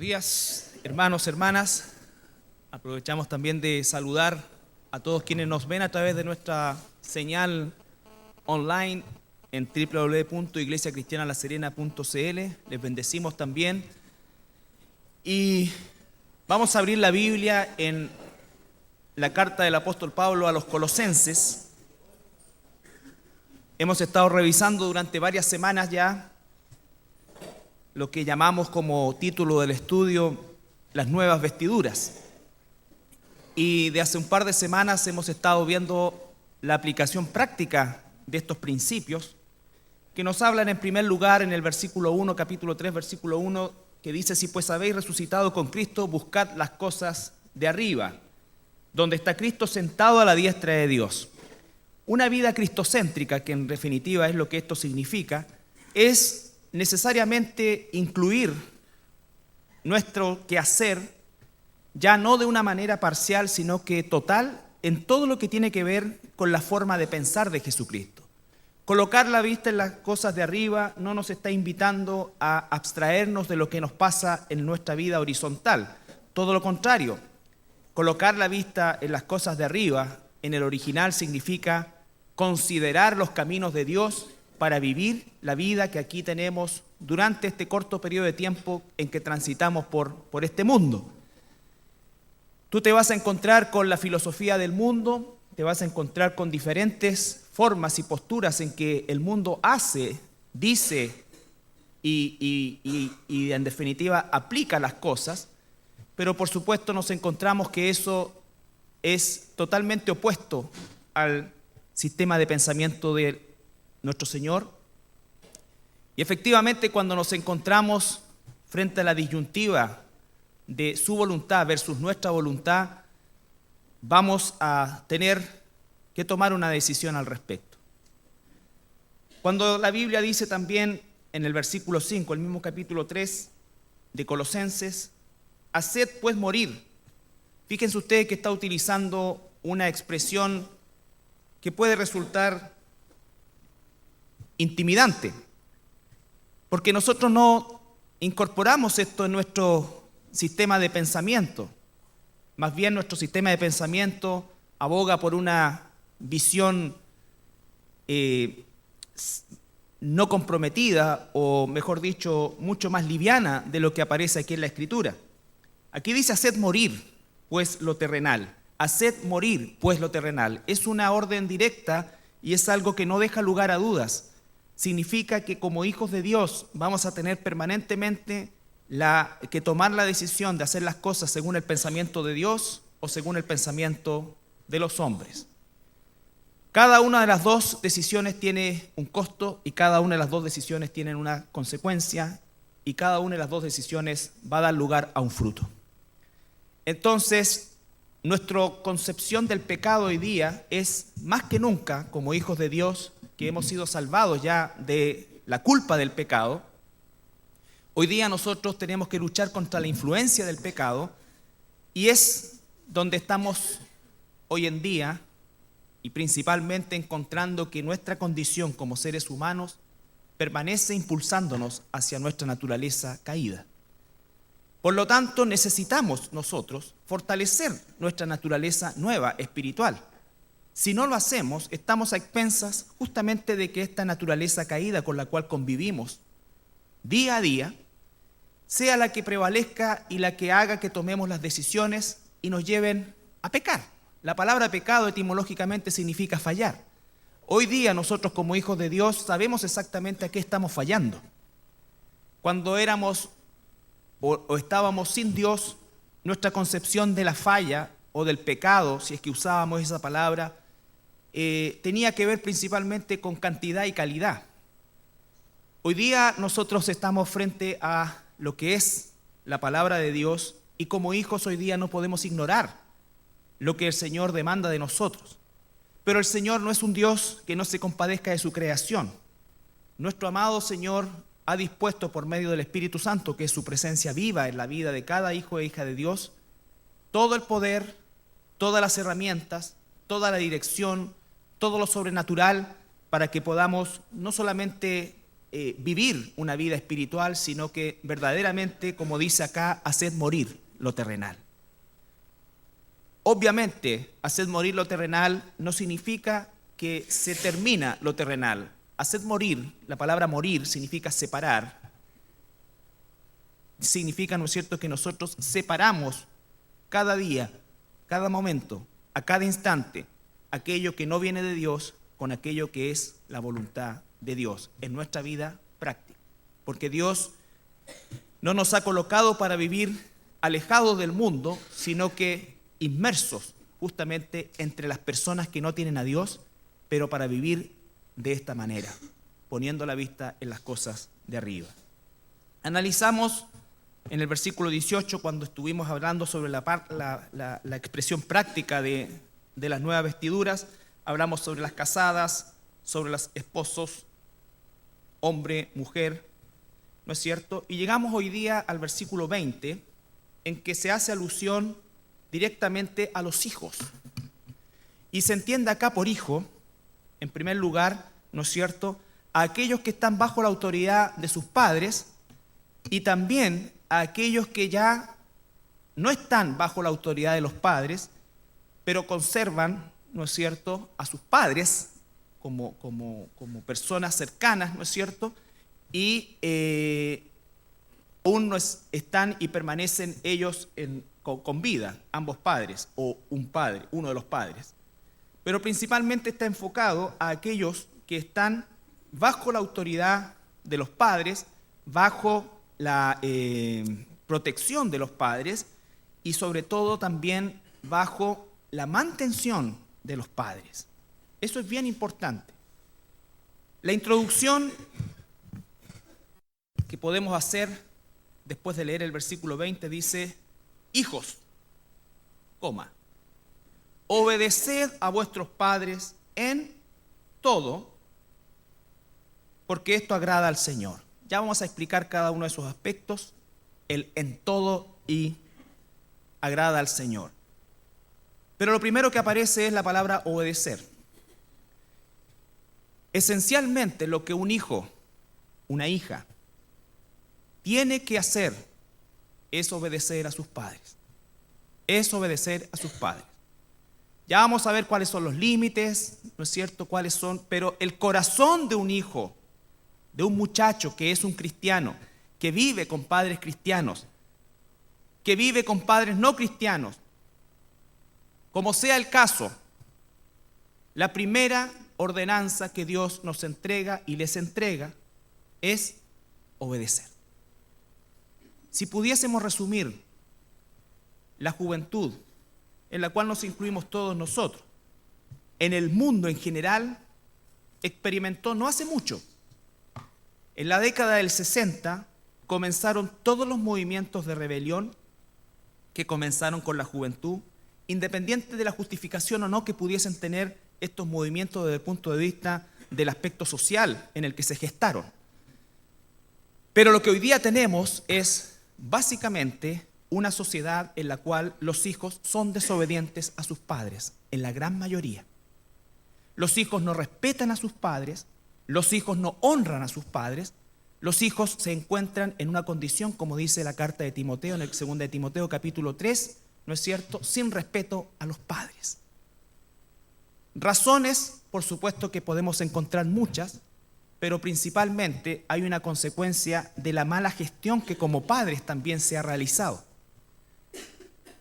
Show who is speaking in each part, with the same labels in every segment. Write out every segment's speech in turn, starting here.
Speaker 1: Buenos días, hermanos, hermanas. Aprovechamos también de saludar a todos quienes nos ven a través de nuestra señal online en www.iglesiacristianalaserena.cl. Les bendecimos también. Y vamos a abrir la Biblia en la carta del apóstol Pablo a los Colosenses. Hemos estado revisando durante varias semanas ya lo que llamamos como título del estudio las nuevas vestiduras. Y de hace un par de semanas hemos estado viendo la aplicación práctica de estos principios que nos hablan en primer lugar en el versículo 1, capítulo 3, versículo 1, que dice: si pues habéis resucitado con Cristo, buscad las cosas de arriba, donde está Cristo sentado a la diestra de Dios. Una vida cristocéntrica, que en definitiva es lo que esto significa, es necesariamente incluir nuestro quehacer ya no de una manera parcial, sino que total en todo lo que tiene que ver con la forma de pensar de Jesucristo. Colocar la vista en las cosas de arriba no nos está invitando a abstraernos de lo que nos pasa en nuestra vida horizontal. Todo lo contrario, colocar la vista en las cosas de arriba en el original significa considerar los caminos de Dios para vivir la vida que aquí tenemos durante este corto periodo de tiempo en que transitamos por este mundo. Tú te vas a encontrar con la filosofía del mundo, te vas a encontrar con diferentes formas y posturas en que el mundo hace, dice y en definitiva aplica las cosas, pero por supuesto nos encontramos que eso es totalmente opuesto al sistema de pensamiento de nuestro Señor. Y efectivamente, cuando nos encontramos frente a la disyuntiva de su voluntad versus nuestra voluntad, vamos a tener que tomar una decisión al respecto. Cuando la Biblia dice también en el versículo 5, el mismo capítulo 3 de Colosenses: haced pues morir. Fíjense ustedes que está utilizando una expresión que puede resultar intimidante, porque nosotros no incorporamos esto en nuestro sistema de pensamiento. Más bien nuestro sistema de pensamiento aboga por una visión no comprometida, o mejor dicho, mucho más liviana de lo que aparece aquí en la Escritura. Aquí dice: haced morir pues lo terrenal. Haced morir pues lo terrenal. Es una orden directa y es algo que no deja lugar a dudas. Significa que como hijos de Dios vamos a tener permanentemente que tomar la decisión de hacer las cosas según el pensamiento de Dios o según el pensamiento de los hombres. Cada una de las dos decisiones tiene un costo y cada una de las dos decisiones tiene una consecuencia y cada una de las dos decisiones va a dar lugar a un fruto. Entonces, nuestra concepción del pecado hoy día es más que nunca, como hijos de Dios, que hemos sido salvados ya de la culpa del pecado. Hoy día nosotros tenemos que luchar contra la influencia del pecado, y es donde estamos hoy en día y principalmente encontrando que nuestra condición como seres humanos permanece impulsándonos hacia nuestra naturaleza caída. Por lo tanto, necesitamos nosotros fortalecer nuestra naturaleza nueva, espiritual. Si no lo hacemos, estamos a expensas justamente de que esta naturaleza caída con la cual convivimos día a día sea la que prevalezca y la que haga que tomemos las decisiones y nos lleven a pecar. La palabra pecado etimológicamente significa fallar. Hoy día nosotros como hijos de Dios sabemos exactamente a qué estamos fallando. Cuando éramos o estábamos sin Dios, nuestra concepción de la falla o del pecado, si es que usábamos esa palabra, tenía que ver principalmente con cantidad y calidad. Hoy día nosotros estamos frente a lo que es la palabra de Dios, y como hijos hoy día no podemos ignorar lo que el Señor demanda de nosotros. Pero el Señor no es un Dios que no se compadezca de su creación. Nuestro amado Señor ha dispuesto por medio del Espíritu Santo, que es su presencia viva en la vida de cada hijo e hija de Dios, todo el poder, todas las herramientas, toda la dirección, todo lo sobrenatural, para que podamos no solamente vivir una vida espiritual, sino que verdaderamente, como dice acá, haced morir lo terrenal. Obviamente, haced morir lo terrenal no significa que se termina lo terrenal. Haced morir, la palabra morir significa separar. Significa, ¿no es cierto?, que nosotros separamos cada día, cada momento, a cada instante, aquello que no viene de Dios con aquello que es la voluntad de Dios en nuestra vida práctica. Porque Dios no nos ha colocado para vivir alejados del mundo, sino que inmersos justamente entre las personas que no tienen a Dios, pero para vivir de esta manera, poniendo la vista en las cosas de arriba. Analizamos en el versículo 18, cuando estuvimos hablando sobre la expresión práctica de las nuevas vestiduras, hablamos sobre las casadas, sobre los esposos, hombre, mujer, ¿no es cierto? Y llegamos hoy día al versículo 20, en que se hace alusión directamente a los hijos. Y se entiende acá por hijo, en primer lugar, ¿no es cierto?, a aquellos que están bajo la autoridad de sus padres y también a aquellos que ya no están bajo la autoridad de los padres, pero conservan, ¿no es cierto?, a sus padres como personas cercanas, ¿no es cierto?, y aún no están y permanecen ellos con vida, ambos padres, o un padre, uno de los padres. Pero principalmente está enfocado a aquellos que están bajo la autoridad de los padres, bajo la protección de los padres y sobre todo también bajo la mantención de los padres. Eso es bien importante. La introducción que podemos hacer después de leer el versículo 20 dice: hijos, obedeced a vuestros padres en todo, porque esto agrada al Señor. Ya vamos a explicar cada uno de esos aspectos, el en todo y agrada al Señor. Pero lo primero que aparece es la palabra obedecer. Esencialmente lo que un hijo, una hija, tiene que hacer es obedecer a sus padres. Es obedecer a sus padres. Ya vamos a ver cuáles son los límites, ¿no es cierto?, cuáles son, pero el corazón de un hijo, de un muchacho que es un cristiano, que vive con padres cristianos, que vive con padres no cristianos, como sea el caso, la primera ordenanza que Dios nos entrega y les entrega es obedecer. Si pudiésemos resumir la juventud en la cual nos incluimos todos nosotros, en el mundo en general, experimentó no hace mucho. En la década del 60 comenzaron todos los movimientos de rebelión que comenzaron con la juventud, independiente de la justificación o no que pudiesen tener estos movimientos desde el punto de vista del aspecto social en el que se gestaron. Pero lo que hoy día tenemos es básicamente una sociedad en la cual los hijos son desobedientes a sus padres, en la gran mayoría. Los hijos no respetan a sus padres, los hijos no honran a sus padres, los hijos se encuentran en una condición, como dice la carta de Timoteo, en el 2 de Timoteo capítulo 3, ¿no es cierto?, sin respeto a los padres. Razones, por supuesto que podemos encontrar muchas, pero principalmente hay una consecuencia de la mala gestión que como padres también se ha realizado.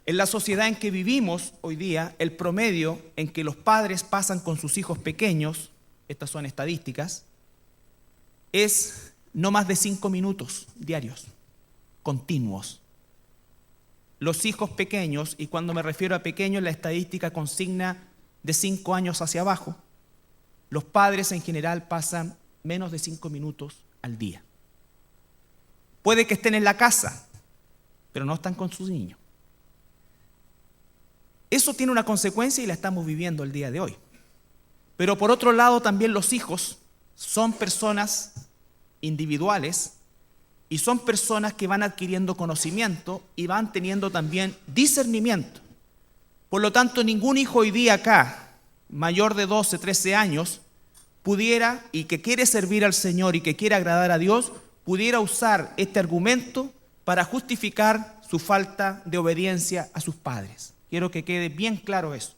Speaker 1: En la sociedad en que vivimos hoy día, el promedio en que los padres pasan con sus hijos pequeños, estas son estadísticas, es no más de 5 minutos diarios, continuos. Los hijos pequeños, y cuando me refiero a pequeños, la estadística consigna de 5 años hacia abajo. Los padres en general pasan menos de 5 minutos al día. Puede que estén en la casa, pero no están con sus niños. Eso tiene una consecuencia y la estamos viviendo el día de hoy. Pero por otro lado, también los hijos son personas individuales y son personas que van adquiriendo conocimiento y van teniendo también discernimiento. Por lo tanto, ningún hijo hoy día acá, mayor de 12, 13 años, pudiera, y que quiere servir al Señor y que quiere agradar a Dios, pudiera usar este argumento para justificar su falta de obediencia a sus padres. Quiero que quede bien claro eso.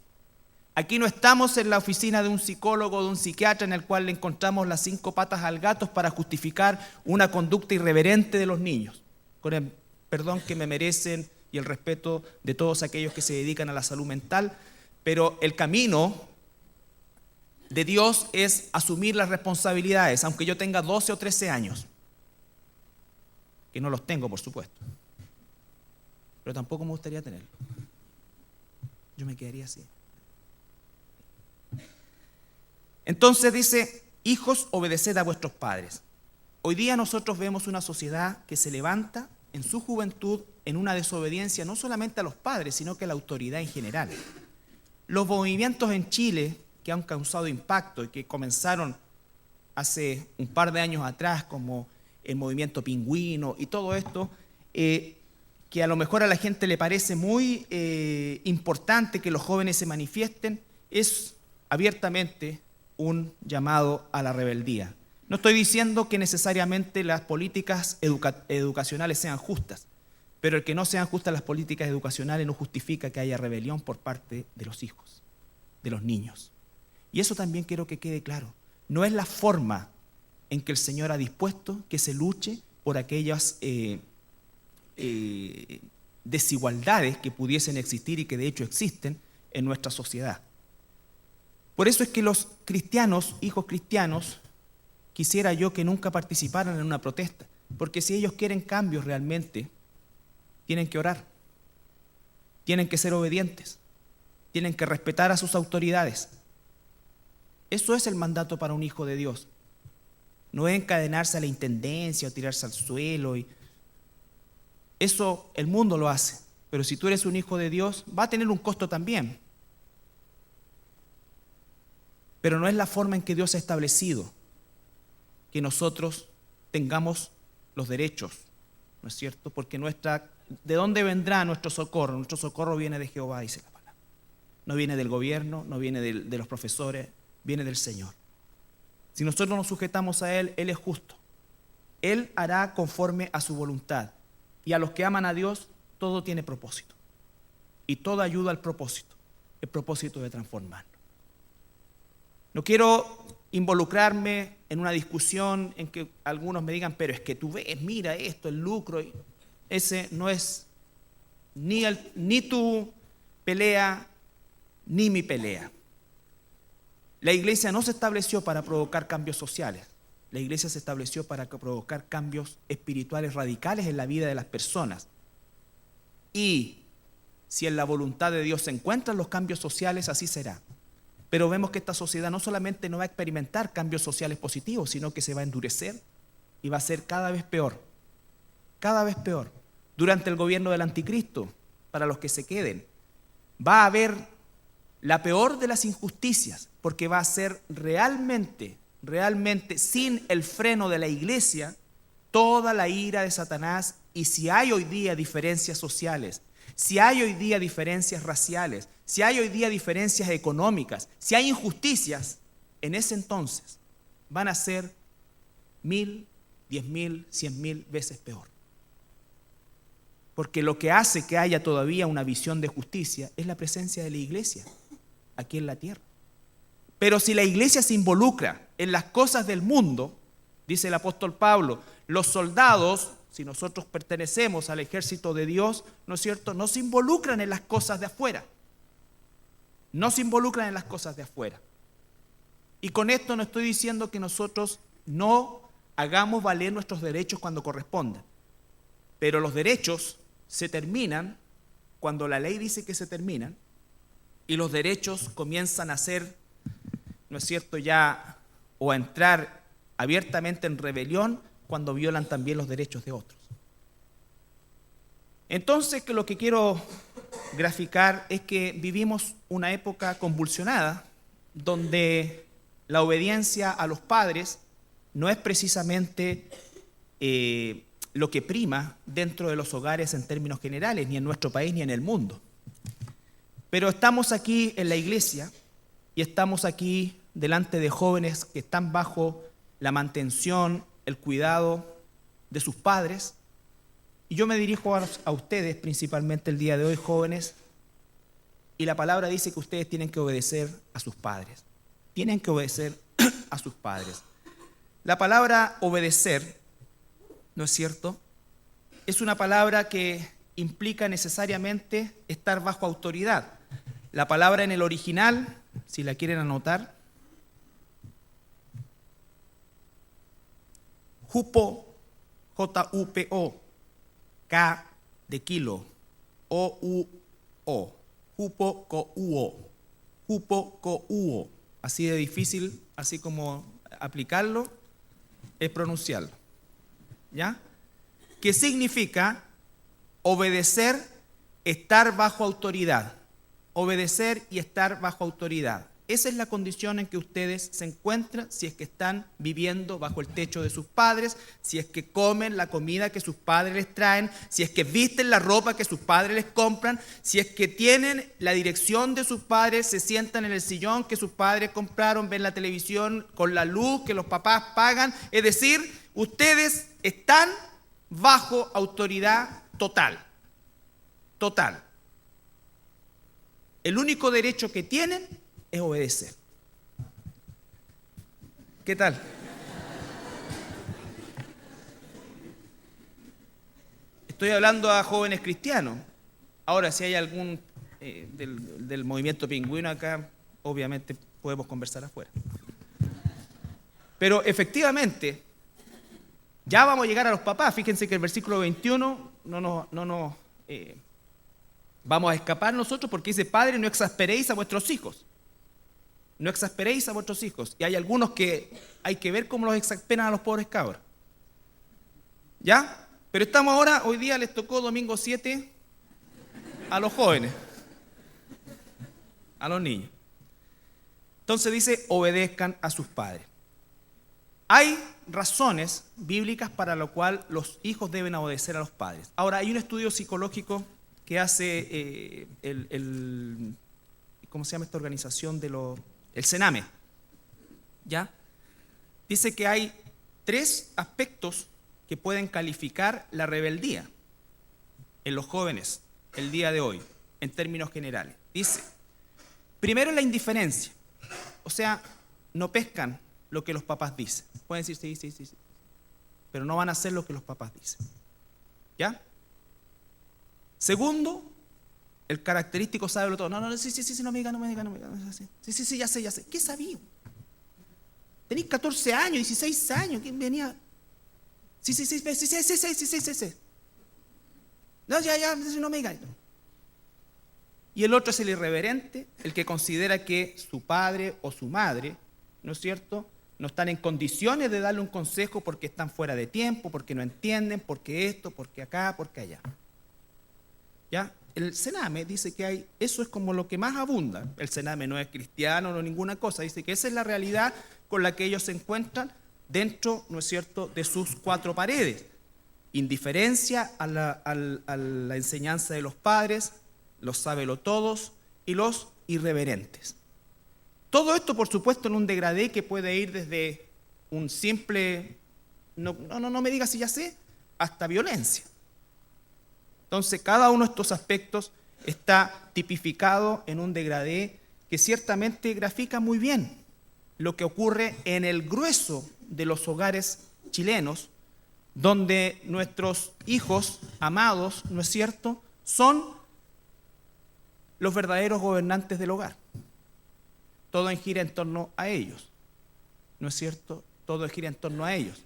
Speaker 1: Aquí no estamos en la oficina de un psicólogo o de un psiquiatra en el cual le encontramos las 5 patas al gato para justificar una conducta irreverente de los niños, con el perdón que me merecen y el respeto de todos aquellos que se dedican a la salud mental, pero el camino de Dios es asumir las responsabilidades, aunque yo tenga 12 o 13 años, que no los tengo, por supuesto, pero tampoco me gustaría tenerlo. Yo me quedaría así. Entonces dice, hijos, obedeced a vuestros padres. Hoy día nosotros vemos una sociedad que se levanta en su juventud en una desobediencia no solamente a los padres, sino que a la autoridad en general. Los movimientos en Chile que han causado impacto y que comenzaron hace un par de años atrás, como el movimiento Pingüino y todo esto, que a lo mejor a la gente le parece muy importante que los jóvenes se manifiesten, es abiertamente un llamado a la rebeldía. No estoy diciendo que necesariamente las políticas educacionales sean justas, pero el que no sean justas las políticas educacionales no justifica que haya rebelión por parte de los hijos, de los niños. Y eso también quiero que quede claro. No es la forma en que el Señor ha dispuesto que se luche por aquellas desigualdades que pudiesen existir y que de hecho existen en nuestra sociedad. Por eso es que los cristianos, hijos cristianos, quisiera yo que nunca participaran en una protesta, porque si ellos quieren cambios realmente, tienen que orar, tienen que ser obedientes, tienen que respetar a sus autoridades. Eso es el mandato para un hijo de Dios. No es encadenarse a la intendencia o tirarse al suelo. Eso el mundo lo hace, pero si tú eres un hijo de Dios, va a tener un costo también. Pero no es la forma en que Dios ha establecido que nosotros tengamos los derechos, ¿no es cierto? Porque ¿de dónde vendrá nuestro socorro? Nuestro socorro viene de Jehová, dice la palabra. No viene del gobierno, no viene de los profesores, viene del Señor. Si nosotros nos sujetamos a Él, Él es justo. Él hará conforme a su voluntad. Y a los que aman a Dios, todo tiene propósito. Y todo ayuda al propósito, el propósito de transformarnos. No quiero involucrarme en una discusión en que algunos me digan, pero es que tú ves, mira esto, el lucro. Ese no es ni tu pelea, ni mi pelea. La iglesia no se estableció para provocar cambios sociales. La iglesia se estableció para provocar cambios espirituales radicales en la vida de las personas. Y si en la voluntad de Dios se encuentran los cambios sociales, así será. Pero vemos que esta sociedad no solamente no va a experimentar cambios sociales positivos, sino que se va a endurecer y va a ser cada vez peor. Cada vez peor. Durante el gobierno del anticristo, para los que se queden, va a haber la peor de las injusticias, porque va a ser realmente sin el freno de la iglesia, toda la ira de Satanás. Y si hay hoy día diferencias sociales, si hay hoy día diferencias raciales, si hay hoy día diferencias económicas, si hay injusticias, en ese entonces van a ser 1000, 10.000, 100.000 veces peor. Porque lo que hace que haya todavía una visión de justicia es la presencia de la iglesia aquí en la tierra. Pero si la iglesia se involucra en las cosas del mundo, dice el apóstol Pablo, los soldados, si nosotros pertenecemos al ejército de Dios, ¿no es cierto?, no se involucran en las cosas de afuera. No se involucran en las cosas de afuera. Y con esto no estoy diciendo que nosotros no hagamos valer nuestros derechos cuando corresponda. Pero los derechos se terminan cuando la ley dice que se terminan y los derechos comienzan a ser, ¿no es cierto?, ya o a entrar abiertamente en rebelión cuando violan también los derechos de otros. Entonces, lo que quiero graficar es que vivimos una época convulsionada donde la obediencia a los padres no es precisamente lo que prima dentro de los hogares en términos generales, ni en nuestro país ni en el mundo. Pero estamos aquí en la iglesia y estamos aquí delante de jóvenes que están bajo la mantención, el cuidado de sus padres. Y yo me dirijo a ustedes principalmente el día de hoy, jóvenes, y la palabra dice que ustedes tienen que obedecer a sus padres. Tienen que obedecer a sus padres. La palabra obedecer, ¿no es cierto?, es una palabra que implica necesariamente estar bajo autoridad. La palabra en el original, si la quieren anotar, jupo, J-U-P-O, K de kilo, O-U-O, jupo, co-u-o, jupo, co-u-o. Así de difícil, así como aplicarlo, es pronunciarlo. ¿Ya? ¿Qué significa? Obedecer, estar bajo autoridad. Obedecer y estar bajo autoridad. Esa es la condición en que ustedes se encuentran si es que están viviendo bajo el techo de sus padres, si es que comen la comida que sus padres les traen, si es que visten la ropa que sus padres les compran, si es que tienen la dirección de sus padres, se sientan en el sillón que sus padres compraron, ven la televisión con la luz que los papás pagan. Es decir, ustedes están bajo autoridad total. Total. El único derecho que tienen es obedecer. ¿Qué tal? Estoy hablando a jóvenes cristianos. Ahora, si hay algún del movimiento pingüino acá, obviamente podemos conversar afuera. Pero efectivamente, ya vamos a llegar a los papás. Fíjense que el versículo 21 no nos vamos a escapar nosotros, porque dice: Padre, no exasperéis a vuestros hijos. No exasperéis a vuestros hijos. Y hay algunos que hay que ver cómo los exasperan a los pobres cabros. ¿Ya? Pero estamos ahora, hoy día les tocó domingo 7 a los jóvenes, a los niños. Entonces dice: obedezcan a sus padres. Hay razones bíblicas para lo cual los hijos deben obedecer a los padres. Ahora, hay un estudio psicológico que hace ¿cómo se llama esta organización el Sename? ¿Ya? Dice que hay 3 aspectos que pueden calificar la rebeldía en los jóvenes el día de hoy, en términos generales. Dice, primero, la indiferencia. O sea, no pescan lo que los papás dicen. Pueden decir sí, pero no van a hacer lo que los papás dicen. ¿Ya? Segundo, el característico sábelo todo. No, sí, no me diga. Sí, ya sé. ¿Qué sabía? Tenéis 14 años, 16 años, ¿quién venía? Sí. No, ya, no me diga. Y el otro es el irreverente, el que considera que su padre o su madre, ¿no es cierto?, no están en condiciones de darle un consejo porque están fuera de tiempo, porque no entienden, porque esto, porque acá, porque allá. ¿Ya? El Sename dice que eso es como lo que más abunda. El Sename no es cristiano, no ninguna cosa. Dice que esa es la realidad con la que ellos se encuentran dentro, ¿no es cierto?, de sus 4 paredes. Indiferencia a la enseñanza de los padres, los sábelotodos y los irreverentes. Todo esto, por supuesto, en un degradé que puede ir desde un simple, no me digas si ya sé, hasta violencia. Entonces, cada uno de estos aspectos está tipificado en un degradé que ciertamente grafica muy bien lo que ocurre en el grueso de los hogares chilenos, donde nuestros hijos amados, ¿no es cierto?, son los verdaderos gobernantes del hogar. Todo gira en torno a ellos, ¿no es cierto? Todo gira en torno a ellos.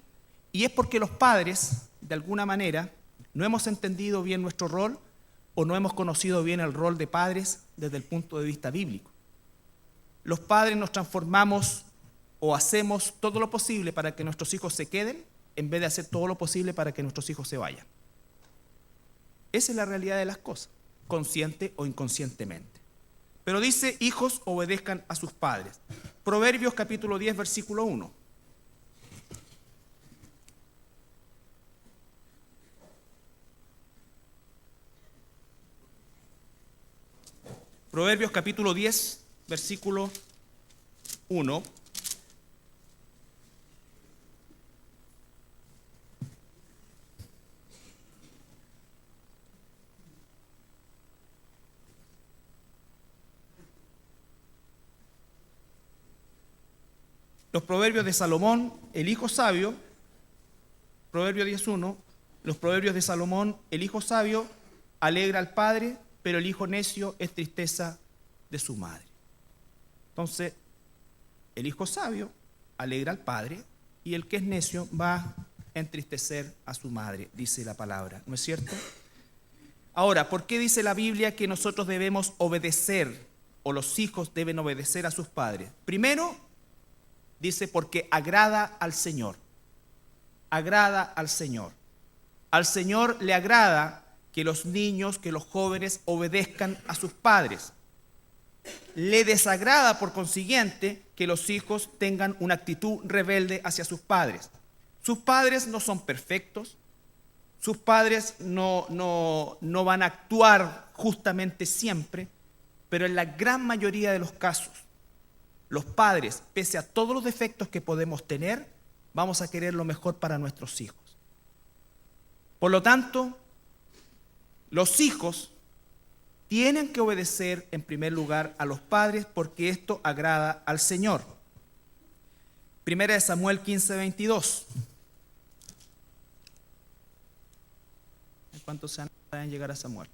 Speaker 1: Y es porque los padres, de alguna manera, no hemos entendido bien nuestro rol o no hemos conocido bien el rol de padres desde el punto de vista bíblico. Los padres nos transformamos o hacemos todo lo posible para que nuestros hijos se queden en vez de hacer todo lo posible para que nuestros hijos se vayan. Esa es la realidad de las cosas, consciente o inconscientemente. Pero dice: hijos, obedezcan a sus padres. Proverbios capítulo 10, versículo 1. Proverbios capítulo 10, versículo 1. Los proverbios de Salomón, el hijo sabio, Proverbio 10:1, los proverbios de Salomón, el hijo sabio alegra al padre, pero el hijo necio es tristeza de su madre. Entonces, el hijo sabio alegra al padre y el que es necio va a entristecer a su madre, dice la palabra, ¿no es cierto? Ahora, ¿por qué dice la Biblia que nosotros debemos obedecer o los hijos deben obedecer a sus padres? Primero, dice porque agrada al Señor. Agrada al Señor. Al Señor le agrada que los niños, que los jóvenes obedezcan a sus padres. Le desagrada, por consiguiente, que los hijos tengan una actitud rebelde hacia sus padres. Sus padres no son perfectos. Sus padres no van a actuar justamente siempre, pero en la gran mayoría de los casos, los padres, pese a todos los defectos que podemos tener, vamos a querer lo mejor para nuestros hijos. Por lo tanto, los hijos tienen que obedecer en primer lugar a los padres porque esto agrada al Señor. Primera de Samuel 15:22. ¿Cuántos se van a llegar a Samuel?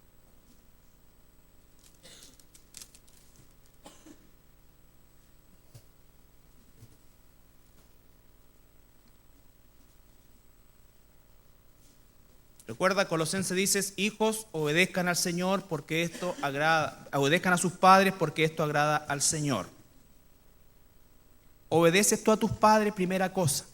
Speaker 1: Recuerda, Colosenses dice, hijos, obedezcan al Señor porque esto agrada, obedezcan a sus padres porque esto agrada al Señor. Obedeces tú a tus padres, primera cosa.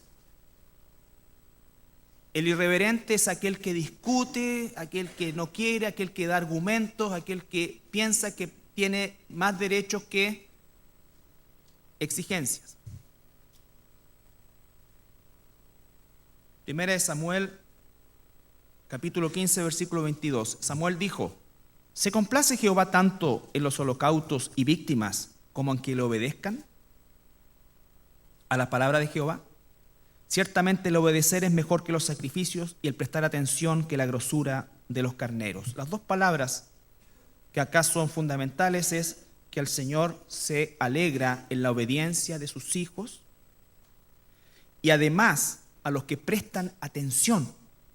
Speaker 1: El irreverente es aquel que discute, aquel que no quiere, aquel que da argumentos, aquel que piensa que tiene más derechos que exigencias. Primera de Samuel, capítulo 15, versículo 22. Samuel dijo, ¿se complace Jehová tanto en los holocaustos y víctimas como en que le obedezcan a la palabra de Jehová? Ciertamente el obedecer es mejor que los sacrificios y el prestar atención que la grosura de los carneros. Las dos palabras que acá son fundamentales es que el Señor se alegra en la obediencia de sus hijos y además a los que prestan atención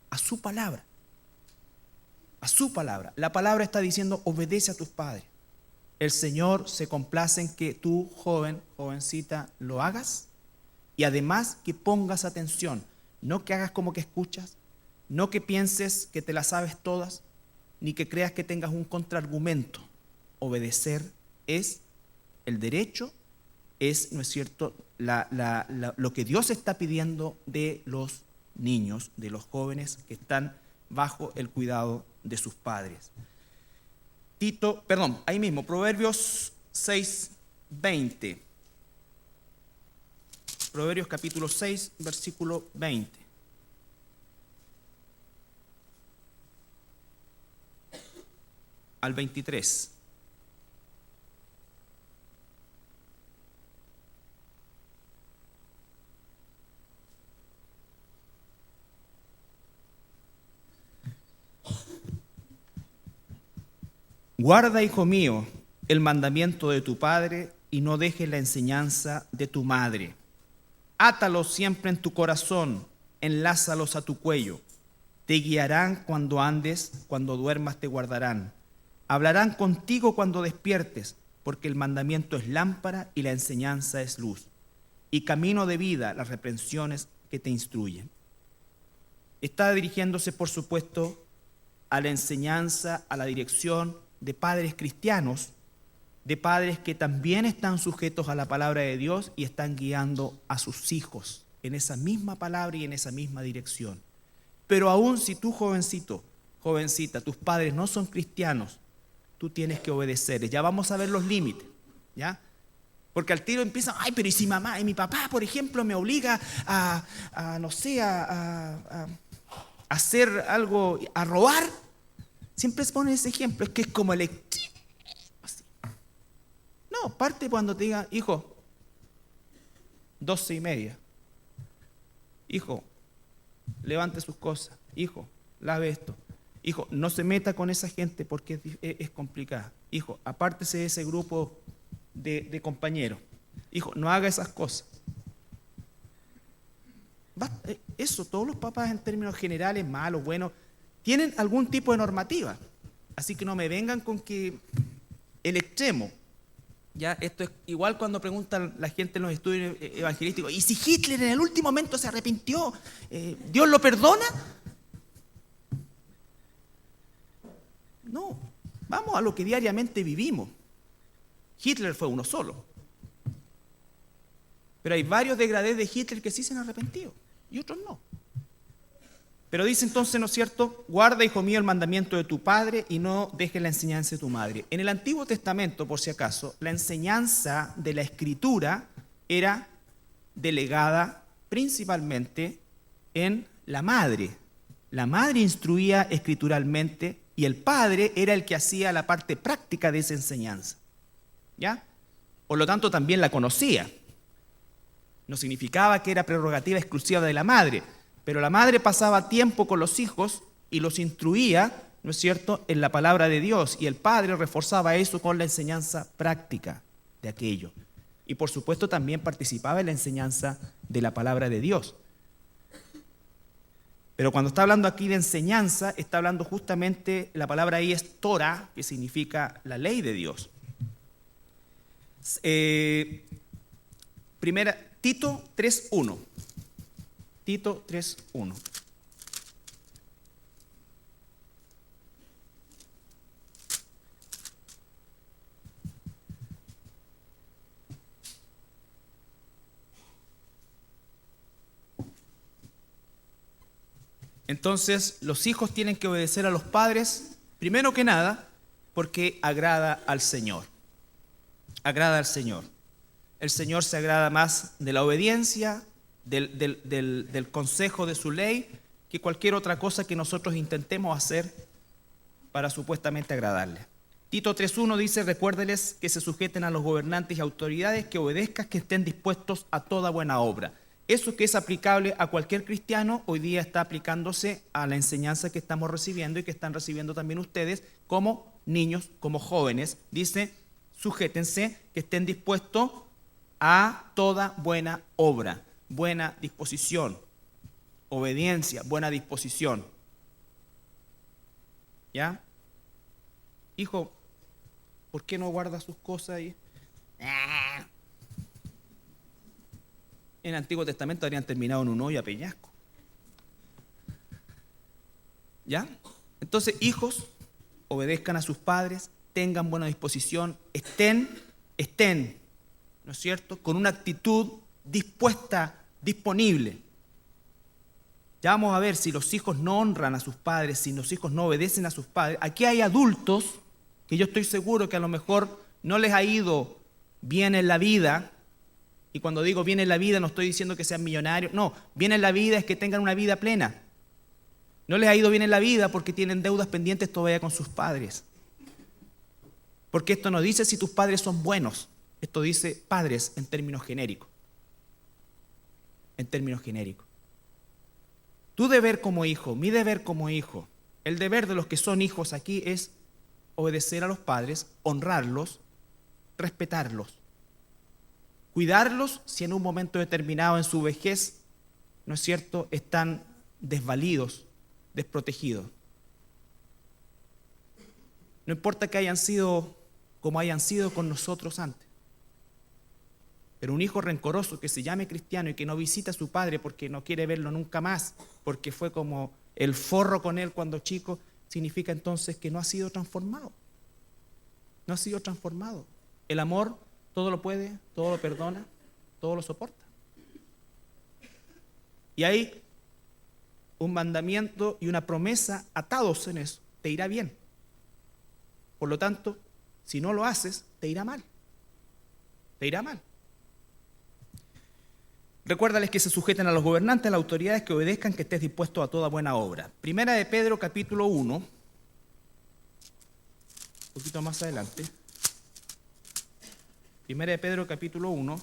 Speaker 1: a su palabra. A su palabra. La palabra está diciendo obedece a tus padres. El Señor se complace en que tú, joven, jovencita, lo hagas. Y además que pongas atención, no que hagas como que escuchas, no que pienses que te las sabes todas, ni que creas que tengas un contraargumento. Obedecer es el derecho, es, ¿no es cierto?, lo que Dios está pidiendo de los niños, de los jóvenes que están bajo el cuidado de sus padres. Ahí mismo, Proverbios 6:20. Proverbios capítulo 6, versículo 20. Al 23. Guarda, hijo mío, el mandamiento de tu padre y no dejes la enseñanza de tu madre. Átalos siempre en tu corazón, enlázalos a tu cuello. Te guiarán cuando andes, cuando duermas te guardarán. Hablarán contigo cuando despiertes, porque el mandamiento es lámpara y la enseñanza es luz. Y camino de vida las reprensiones que te instruyen. Está dirigiéndose, por supuesto, a la enseñanza, a la dirección de padres cristianos, de padres que también están sujetos a la palabra de Dios y están guiando a sus hijos en esa misma palabra y en esa misma dirección. Pero aún si tú, jovencito, jovencita, tus padres no son cristianos, tú tienes que obedecerles. Ya vamos a ver los límites, ¿ya? Porque al tiro empiezan, ay, pero ¿y si mamá y mi papá, por ejemplo, me obliga a hacer algo, a robar? Siempre se pone ese ejemplo, es que es como el equipo. No, parte cuando te diga, hijo, 12:30. Hijo, levante sus cosas. Hijo, lave esto. Hijo, no se meta con esa gente porque es complicada. Hijo, apártese de ese grupo de compañeros. Hijo, no haga esas cosas. Eso, todos los papás en términos generales, malos, buenos, tienen algún tipo de normativa. Así que no me vengan con que el extremo. Ya, esto es igual cuando preguntan la gente en los estudios evangelísticos, ¿y si Hitler en el último momento se arrepintió, Dios lo perdona? No, vamos a lo que diariamente vivimos. Hitler fue uno solo. Pero hay varios degradés de Hitler que sí se han arrepentido y otros no. Pero dice entonces, ¿no es cierto? Guarda, hijo mío, el mandamiento de tu padre y no dejes la enseñanza de tu madre. En el Antiguo Testamento, por si acaso, la enseñanza de la Escritura era delegada principalmente en la madre. La madre instruía escrituralmente y el padre era el que hacía la parte práctica de esa enseñanza. ¿Ya? Por lo tanto, también la conocía. No significaba que era prerrogativa exclusiva de la madre, pero la madre pasaba tiempo con los hijos y los instruía, ¿no es cierto?, en la palabra de Dios, y el padre reforzaba eso con la enseñanza práctica de aquello. Y por supuesto también participaba en la enseñanza de la palabra de Dios. Pero cuando está hablando aquí de enseñanza, está hablando justamente, la palabra ahí es Torah, que significa la ley de Dios. Tito 3:1. Tito 3:1. Entonces, los hijos tienen que obedecer a los padres, primero que nada, porque agrada al Señor. Agrada al Señor. El Señor se agrada más de la obediencia, del consejo de su ley, que cualquier otra cosa que nosotros intentemos hacer para supuestamente agradarle. Tito 3:1 dice, recuérdeles que se sujeten a los gobernantes y autoridades, que obedezcan, que estén dispuestos a toda buena obra. Eso que es aplicable a cualquier cristiano, hoy día está aplicándose a la enseñanza que estamos recibiendo y que están recibiendo también ustedes como niños, como jóvenes. Dice, sujétense, que estén dispuestos a toda buena obra, buena disposición, obediencia, buena disposición. ¿Ya? Hijo, ¿por qué no guarda sus cosas ahí? En el Antiguo Testamento habrían terminado en un hoyo a peñasco. ¿Ya? Entonces, hijos, obedezcan a sus padres, tengan buena disposición, estén, ¿no es cierto?, con una actitud dispuesta, disponible. Ya vamos a ver si los hijos no honran a sus padres, si los hijos no obedecen a sus padres. Aquí hay adultos que yo estoy seguro que a lo mejor no les ha ido bien en la vida. Y cuando digo bien en la vida no estoy diciendo que sean millonarios. No, bien en la vida es que tengan una vida plena. No les ha ido bien en la vida porque tienen deudas pendientes todavía con sus padres. Porque esto no dice si tus padres son buenos. Esto dice padres en términos genéricos. En términos genéricos. Tu deber como hijo, mi deber como hijo, el deber de los que son hijos aquí es obedecer a los padres, honrarlos, respetarlos. Cuidarlos si en un momento determinado en su vejez, ¿no es cierto?, están desvalidos, desprotegidos. No importa que hayan sido como hayan sido con nosotros antes. Pero un hijo rencoroso que se llame cristiano y que no visita a su padre porque no quiere verlo nunca más, porque fue como el forro con él cuando chico, significa entonces que no ha sido transformado. No ha sido transformado. El amor todo lo puede, todo lo perdona, todo lo soporta. Y hay un mandamiento y una promesa atados en eso. Te irá bien. Por lo tanto, si no lo haces, te irá mal. Te irá mal. Recuérdales que se sujeten a los gobernantes, a las autoridades, que obedezcan, que estés dispuesto a toda buena obra. Primera de Pedro, capítulo 1, un poquito más adelante. Primera de Pedro, capítulo 1,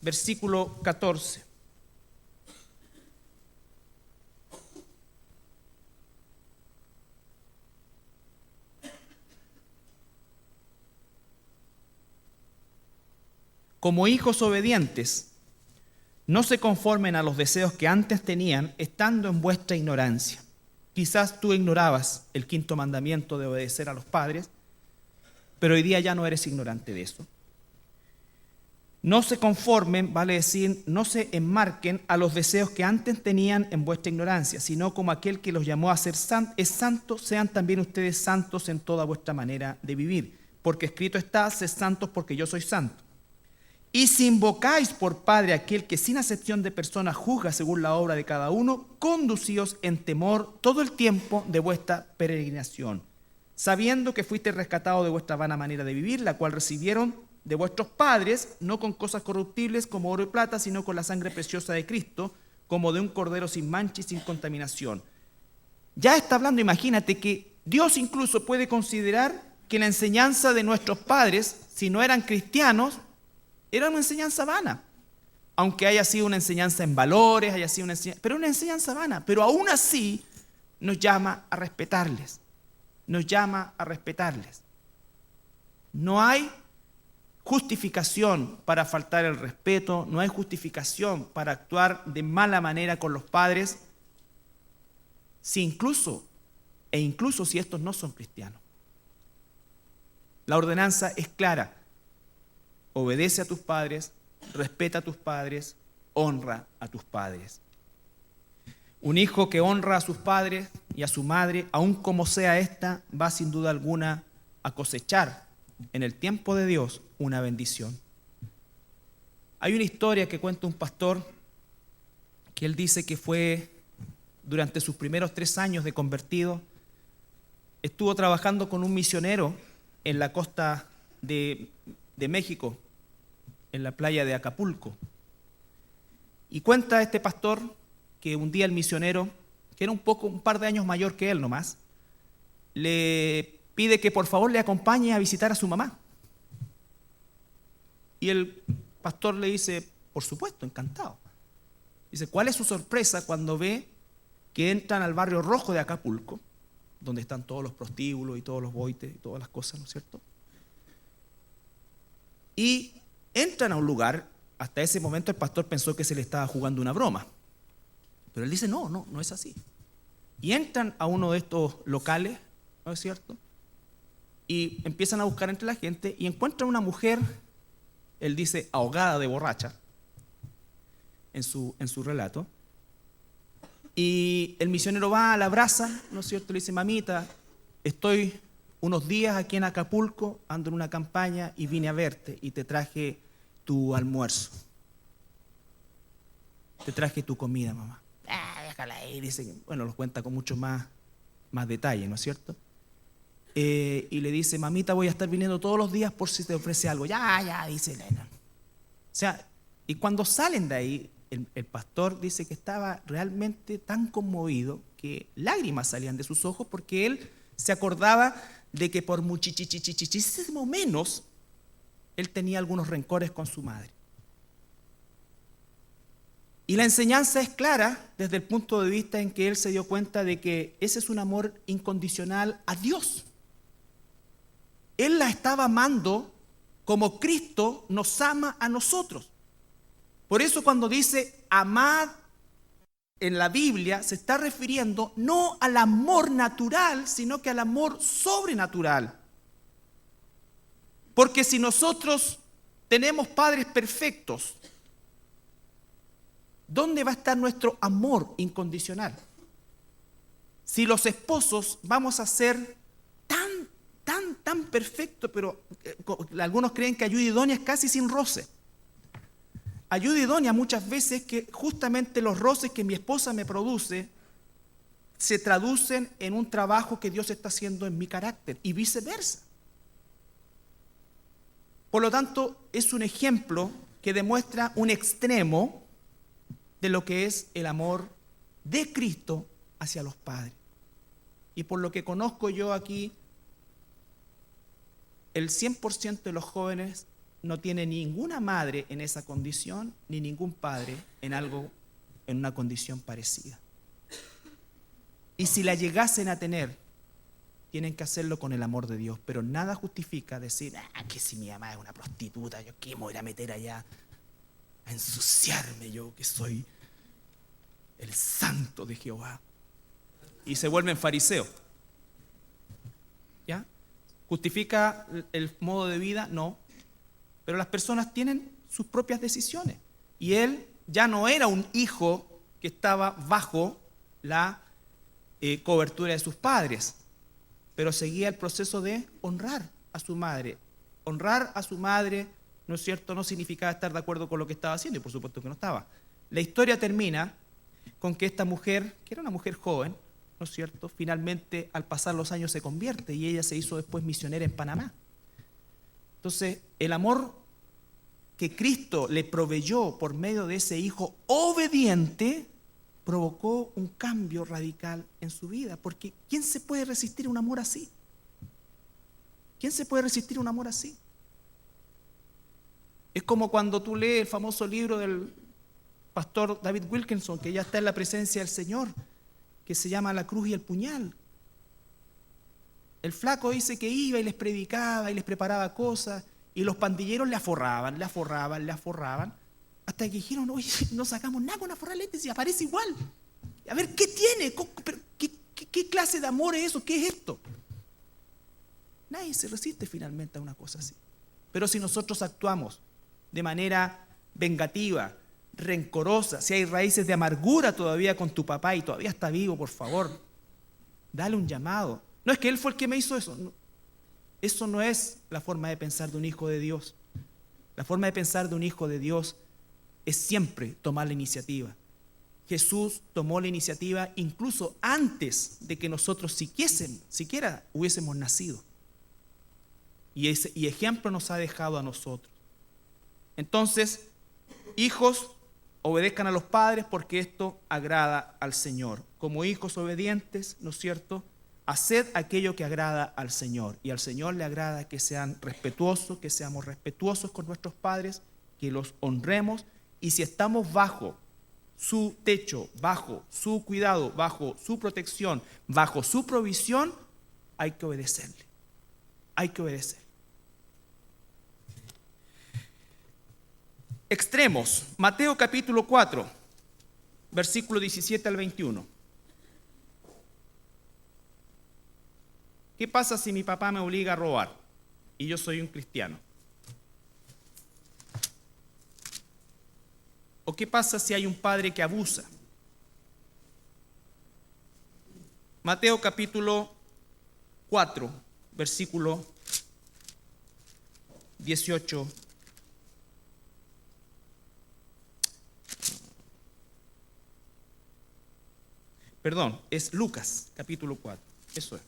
Speaker 1: versículo 14. Como hijos obedientes, No se conformen a los deseos que antes tenían, estando en vuestra ignorancia. Quizás tú ignorabas el 5.º mandamiento de obedecer a los padres, pero hoy día ya no eres ignorante de eso. No se conformen, vale decir, no se enmarquen a los deseos que antes tenían en vuestra ignorancia, sino como aquel que los llamó a ser es santo, sean también ustedes santos en toda vuestra manera de vivir. Porque escrito está, sed santos porque yo soy santo. Y si invocáis por Padre aquel que sin acepción de personas juzga según la obra de cada uno, conducíos en temor todo el tiempo de vuestra peregrinación, sabiendo que fuiste rescatados de vuestra vana manera de vivir, la cual recibieron de vuestros padres, no con cosas corruptibles como oro y plata, sino con la sangre preciosa de Cristo, como de un cordero sin mancha y sin contaminación. Ya está hablando, imagínate, que Dios incluso puede considerar que la enseñanza de nuestros padres, si no eran cristianos, era una enseñanza vana. Aunque haya sido una enseñanza en valores, haya sido una enseñanza, pero una enseñanza vana. Pero aún así nos llama a respetarles. Nos llama a respetarles. No hay justificación para faltar el respeto, no hay justificación para actuar de mala manera con los padres, si incluso si estos no son cristianos. La ordenanza es clara: obedece a tus padres, respeta a tus padres, honra a tus padres. Un hijo que honra a sus padres y a su madre, aun como sea esta, va sin duda alguna a cosechar en el tiempo de Dios una bendición. Hay una historia que cuenta un pastor que él dice que fue durante sus primeros 3 años de convertido, estuvo trabajando con un misionero en la costa de México, en la playa de Acapulco. Y cuenta este pastor que un día el misionero, que era un par de años mayor que él nomás, le pide que por favor le acompañe a visitar a su mamá. Y el pastor le dice, por supuesto, encantado. Dice, ¿cuál es su sorpresa cuando ve que entran al barrio rojo de Acapulco, donde están todos los prostíbulos y todos los boites y todas las cosas, ¿no es cierto? Y entran a un lugar, hasta ese momento el pastor pensó que se le estaba jugando una broma. Pero él dice, no es así. Y entran a uno de estos locales, ¿no es cierto? Y empiezan a buscar entre la gente y encuentran una mujer, él dice, ahogada de borracha, en su relato. Y el misionero va, la abraza, ¿no es cierto? Le dice, mamita, estoy unos días aquí en Acapulco, ando en una campaña y vine a verte y te traje tu almuerzo. Te traje tu comida, mamá. Déjala ahí, dice, bueno, los cuenta con mucho más detalle, ¿no es cierto? Y le dice, mamita, voy a estar viniendo todos los días por si te ofrece algo. Ya, dice Elena. O sea, y cuando salen de ahí, el pastor dice que estaba realmente tan conmovido que lágrimas salían de sus ojos porque él se acordaba de que por muchísimo menos él tenía algunos rencores con su madre. Y la enseñanza es clara desde el punto de vista en que él se dio cuenta de que ese es un amor incondicional a Dios. Él la estaba amando como Cristo nos ama a nosotros. Por eso cuando dice amad en la Biblia, se está refiriendo no al amor natural, sino que al amor sobrenatural. Porque si nosotros tenemos padres perfectos, ¿dónde va a estar nuestro amor incondicional? Si los esposos vamos a ser tan perfectos, pero algunos creen que ayuda idónea es casi sin roce. Ayuda idónea muchas veces que justamente los roces que mi esposa me produce se traducen en un trabajo que Dios está haciendo en mi carácter y viceversa. Por lo tanto, es un ejemplo que demuestra un extremo de lo que es el amor de Cristo hacia los padres. Y por lo que conozco yo aquí, el 100% de los jóvenes no tiene ninguna madre en esa condición, ni ningún padre en una condición parecida. Y si la llegasen a tener, tienen que hacerlo con el amor de Dios, pero nada justifica decir, que si mi mamá es una prostituta, yo qué me voy a meter allá. a ensuciarme yo que soy el santo de Jehová. Y se vuelven fariseos. ¿Ya? ¿Justifica el modo de vida? No. Pero las personas tienen sus propias decisiones. Y él ya no era un hijo que estaba bajo la cobertura de sus padres, pero seguía el proceso de honrar a su madre. Honrar a su madre, ¿no es cierto?, no significaba estar de acuerdo con lo que estaba haciendo, y por supuesto que no estaba. La historia termina con que esta mujer, que era una mujer joven, ¿no es cierto?, finalmente al pasar los años se convierte y ella se hizo después misionera en Panamá. Entonces, el amor que Cristo le proveyó por medio de ese hijo obediente provocó un cambio radical en su vida, porque ¿quién se puede resistir a un amor así? ¿Quién se puede resistir a un amor así? Es como cuando tú lees el famoso libro del pastor David Wilkerson, que ya está en la presencia del Señor, que se llama La cruz y el puñal. El flaco dice que iba y les predicaba y les preparaba cosas, y los pandilleros le aforraban, hasta que dijeron, oye, no sacamos nada con aforrarle, si aparece igual. A ver, ¿qué tiene? ¿Qué clase de amor es eso? ¿Qué es esto? Nadie se resiste finalmente a una cosa así. Pero si nosotros actuamos de manera vengativa, rencorosa, si hay raíces de amargura todavía con tu papá y todavía está vivo, por favor, dale un llamado. No es que él fue el que me hizo eso. No. Eso no es la forma de pensar de un hijo de Dios. La forma de pensar de un hijo de Dios es siempre tomar la iniciativa. Jesús tomó la iniciativa incluso antes de que nosotros siquiera hubiésemos nacido. Y ejemplo nos ha dejado a nosotros. Entonces, hijos, obedezcan a los padres porque esto agrada al Señor. Como hijos obedientes, ¿no es cierto?, haced aquello que agrada al Señor. Y al Señor le agrada que sean respetuosos, que seamos respetuosos con nuestros padres, que los honremos. Y si estamos bajo su techo, bajo su cuidado, bajo su protección, bajo su provisión, hay que obedecerle. Hay que obedecer. Extremos. Mateo capítulo 4, versículo 17 al 21. ¿Qué pasa si mi papá me obliga a robar y yo soy un cristiano? ¿O qué pasa si hay un padre que abusa? Mateo capítulo 4, versículo 18. Perdón, es Lucas capítulo 4. Eso es.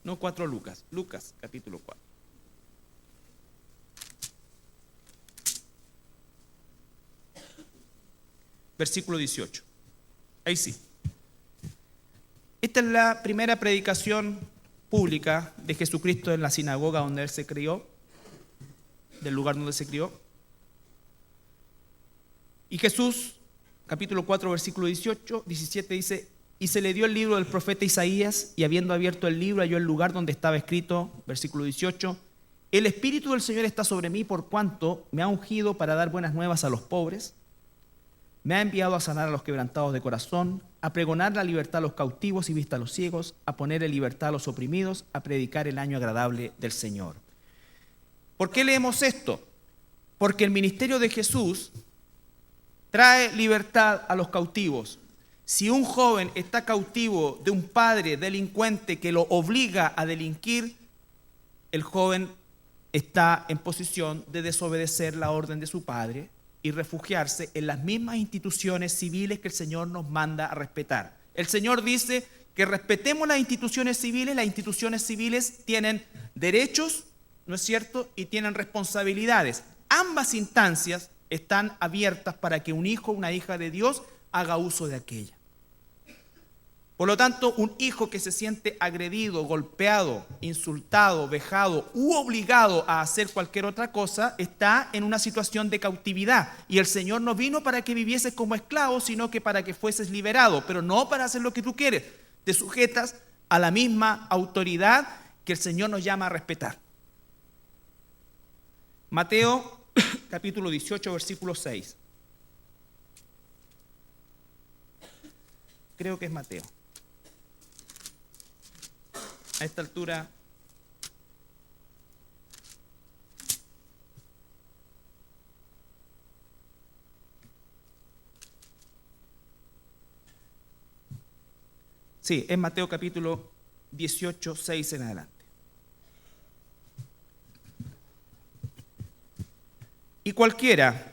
Speaker 1: No 4 Lucas, Lucas capítulo 4. Versículo 18. Ahí sí. Esta es la primera predicación pública de Jesucristo en la sinagoga donde Él se crió, del lugar donde se crió. Y Jesús, capítulo 4, versículo 17 dice: y se le dio el libro del profeta Isaías, y habiendo abierto el libro halló el lugar donde estaba escrito, versículo 18, el Espíritu del Señor está sobre mí por cuanto me ha ungido para dar buenas nuevas a los pobres, me ha enviado a sanar a los quebrantados de corazón, a pregonar la libertad a los cautivos y vista a los ciegos, a poner en libertad a los oprimidos, a predicar el año agradable del Señor. ¿Por qué leemos esto? Porque el ministerio de Jesús trae libertad a los cautivos. Si un joven está cautivo de un padre delincuente que lo obliga a delinquir, el joven está en posición de desobedecer la orden de su padre y refugiarse en las mismas instituciones civiles que el Señor nos manda a respetar. El Señor dice que respetemos las instituciones civiles tienen derechos, ¿no es cierto?, y tienen responsabilidades. Ambas instancias están abiertas para que un hijo o una hija de Dios haga uso de aquella. Por lo tanto, un hijo que se siente agredido, golpeado, insultado, vejado u obligado a hacer cualquier otra cosa está en una situación de cautividad. Y el Señor no vino para que vivieses como esclavo, sino que para que fueses liberado, pero no para hacer lo que tú quieres. Te sujetas a la misma autoridad que el Señor nos llama a respetar. Mateo capítulo 18, versículo 6. Creo que es Mateo. A esta altura sí, es Mateo capítulo 18, 6 en adelante. Y cualquiera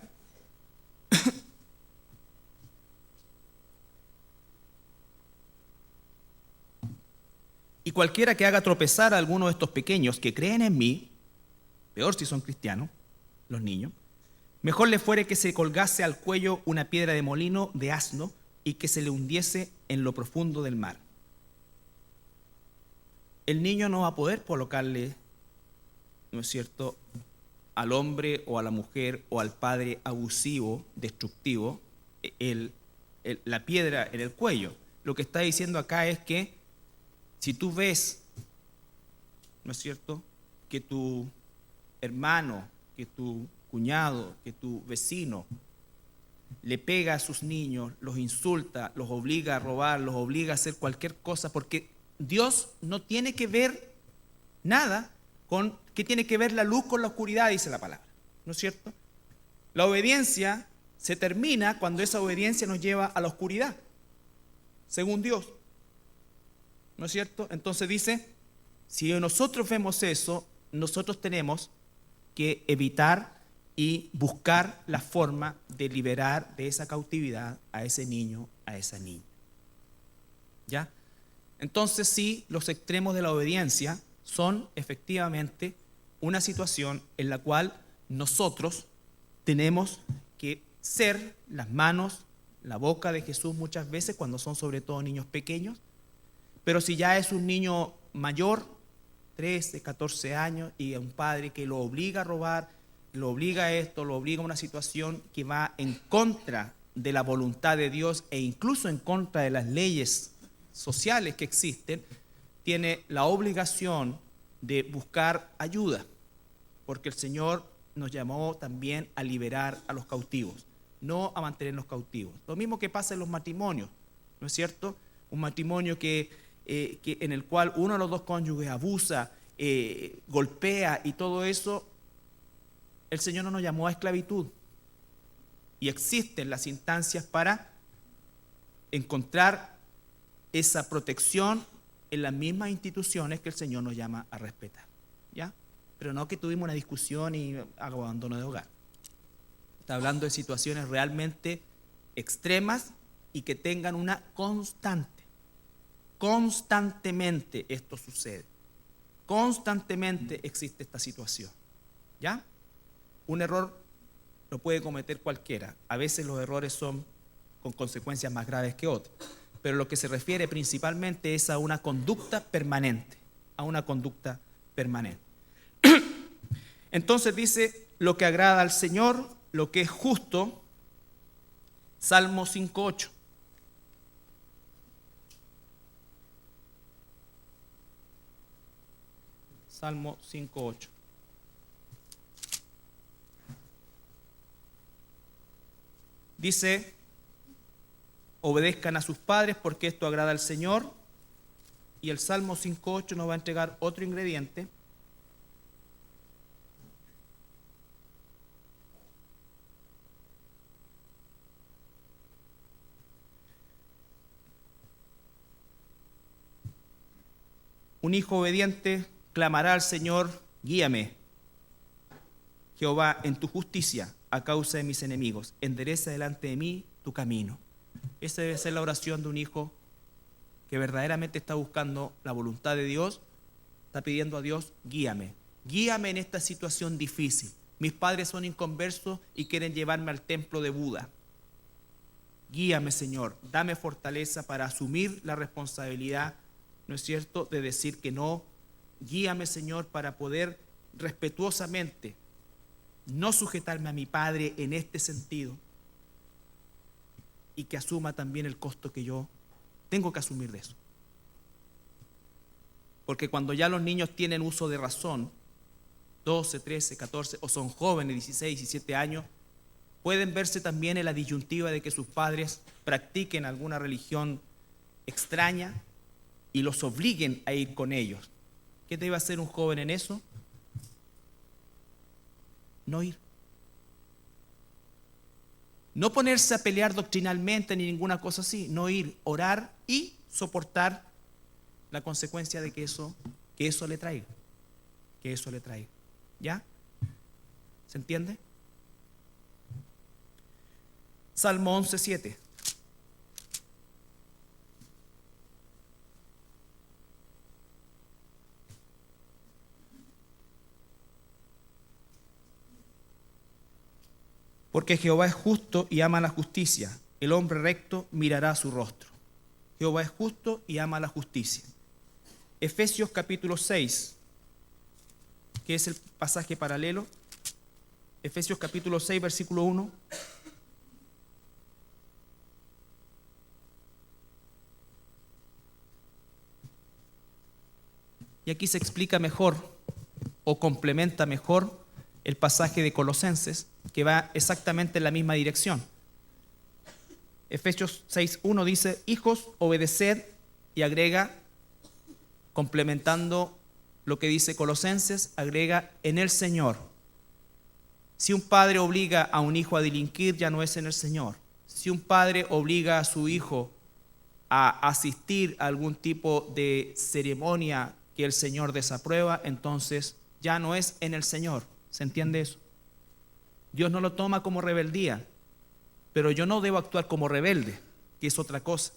Speaker 1: que haga tropezar a alguno de estos pequeños que creen en mí, peor si son cristianos, los niños, mejor le fuere que se colgase al cuello una piedra de molino de asno y que se le hundiese en lo profundo del mar. El niño no va a poder colocarle, ¿no es cierto?, al hombre o a la mujer o al padre abusivo, destructivo, la piedra en el cuello. Lo que está diciendo acá es que si tú ves, ¿no es cierto?, que tu hermano, que tu cuñado, que tu vecino le pega a sus niños, los insulta, los obliga a robar, los obliga a hacer cualquier cosa, porque Dios no tiene que ver nada con qué tiene que ver la luz con la oscuridad, dice la palabra, ¿no es cierto? La obediencia se termina cuando esa obediencia nos lleva a la oscuridad, según Dios, ¿no es cierto? Entonces dice, si nosotros vemos eso, nosotros tenemos que evitar y buscar la forma de liberar de esa cautividad a ese niño, a esa niña. ¿Ya? Entonces sí, los extremos de la obediencia son efectivamente una situación en la cual nosotros tenemos que ser las manos, la boca de Jesús muchas veces cuando son sobre todo niños pequeños, pero si ya es un niño mayor, 13, 14 años, y un padre que lo obliga a robar, lo obliga a esto, lo obliga a una situación que va en contra de la voluntad de Dios e incluso en contra de las leyes sociales que existen, tiene la obligación de buscar ayuda, porque el Señor nos llamó también a liberar a los cautivos, no a mantenerlos cautivos. Lo mismo que pasa en los matrimonios, ¿no es cierto? Un matrimonio en el cual uno de los dos cónyuges abusa, golpea y todo eso, el Señor no nos llamó a esclavitud. Y existen las instancias para encontrar esa protección en las mismas instituciones que el Señor nos llama a respetar, ¿ya? Pero no que tuvimos una discusión y hago abandono de hogar. Está hablando de situaciones realmente extremas y que tengan una constante. Constantemente esto sucede. Constantemente existe esta situación, ¿ya? Un error lo puede cometer cualquiera. A veces los errores son con consecuencias más graves que otras. Pero lo que se refiere principalmente es a una conducta permanente. A una conducta permanente. Entonces dice, lo que agrada al Señor, lo que es justo, Salmo 5:8. Salmo 5:8. Dice, obedezcan a sus padres porque esto agrada al Señor. Y el Salmo 5:8 nos va a entregar otro ingrediente. Un hijo obediente clamará al Señor, guíame, Jehová, en tu justicia a causa de mis enemigos. Endereza delante de mí tu camino. Esa debe ser la oración de un hijo que verdaderamente está buscando la voluntad de Dios, está pidiendo a Dios, guíame. Guíame en esta situación difícil. Mis padres son inconversos y quieren llevarme al templo de Buda. Guíame, Señor, dame fortaleza para asumir la responsabilidad, ¿no es cierto?, de decir que no. Guíame, Señor, para poder respetuosamente no sujetarme a mi padre en este sentido y que asuma también el costo que yo tengo que asumir de eso. Porque cuando ya los niños tienen uso de razón, 12, 13, 14, o son jóvenes, 16, 17 años, pueden verse también en la disyuntiva de que sus padres practiquen alguna religión extraña y los obliguen a ir con ellos. ¿Qué debe hacer un joven en eso? No ir. No ponerse a pelear doctrinalmente ni ninguna cosa así, no ir, orar y soportar la consecuencia de que eso le traiga. Que eso le traiga. ¿Ya? ¿Se entiende? Salmo 11:7. Porque Jehová es justo y ama la justicia. El hombre recto mirará su rostro. Jehová es justo y ama la justicia. Efesios capítulo 6, que es el pasaje paralelo. Efesios capítulo 6, versículo 1. Y aquí se explica mejor o complementa mejor el pasaje de Colosenses, que va exactamente en la misma dirección. Efesios 6:1 dice: hijos, obedeced, y agrega, complementando lo que dice Colosenses, agrega, en el Señor. Si un padre obliga a un hijo a delinquir, ya no es en el Señor. Si un padre obliga a su hijo a asistir a algún tipo de ceremonia que el Señor desaprueba, entonces ya no es en el Señor. ¿Se entiende eso? Dios no lo toma como rebeldía, pero yo no debo actuar como rebelde, que es otra cosa.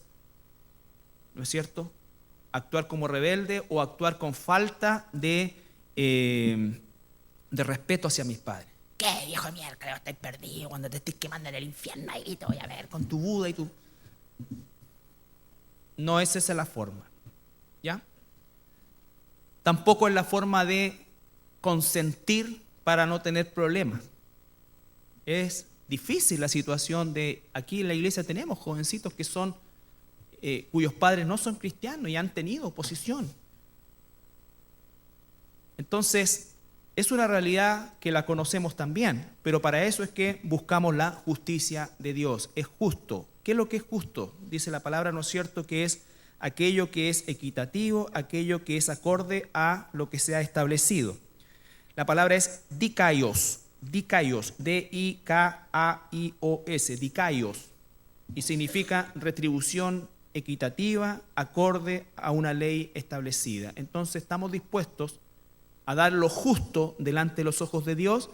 Speaker 1: ¿No es cierto? Actuar como rebelde o actuar con falta de respeto hacia mis padres. ¿Qué, viejo de mierda? Vos estás perdido cuando te estés quemando en el infierno, ahí te voy a ver con tu Buda y tu... No es esa la forma, ¿ya? Tampoco es la forma de consentir para no tener problemas. Es difícil la situación de... Aquí en la iglesia tenemos jovencitos que son, cuyos padres no son cristianos y han tenido oposición. Entonces, es una realidad que la conocemos también, pero para eso es que buscamos la justicia de Dios. Es justo. ¿Qué es lo que es justo? Dice la palabra, ¿no es cierto?, que es aquello que es equitativo, aquello que es acorde a lo que se ha establecido. La palabra es dikaios, D-I-K-A-I-O-S, dikaios, y significa retribución equitativa, acorde a una ley establecida. Entonces estamos dispuestos a dar lo justo delante de los ojos de Dios,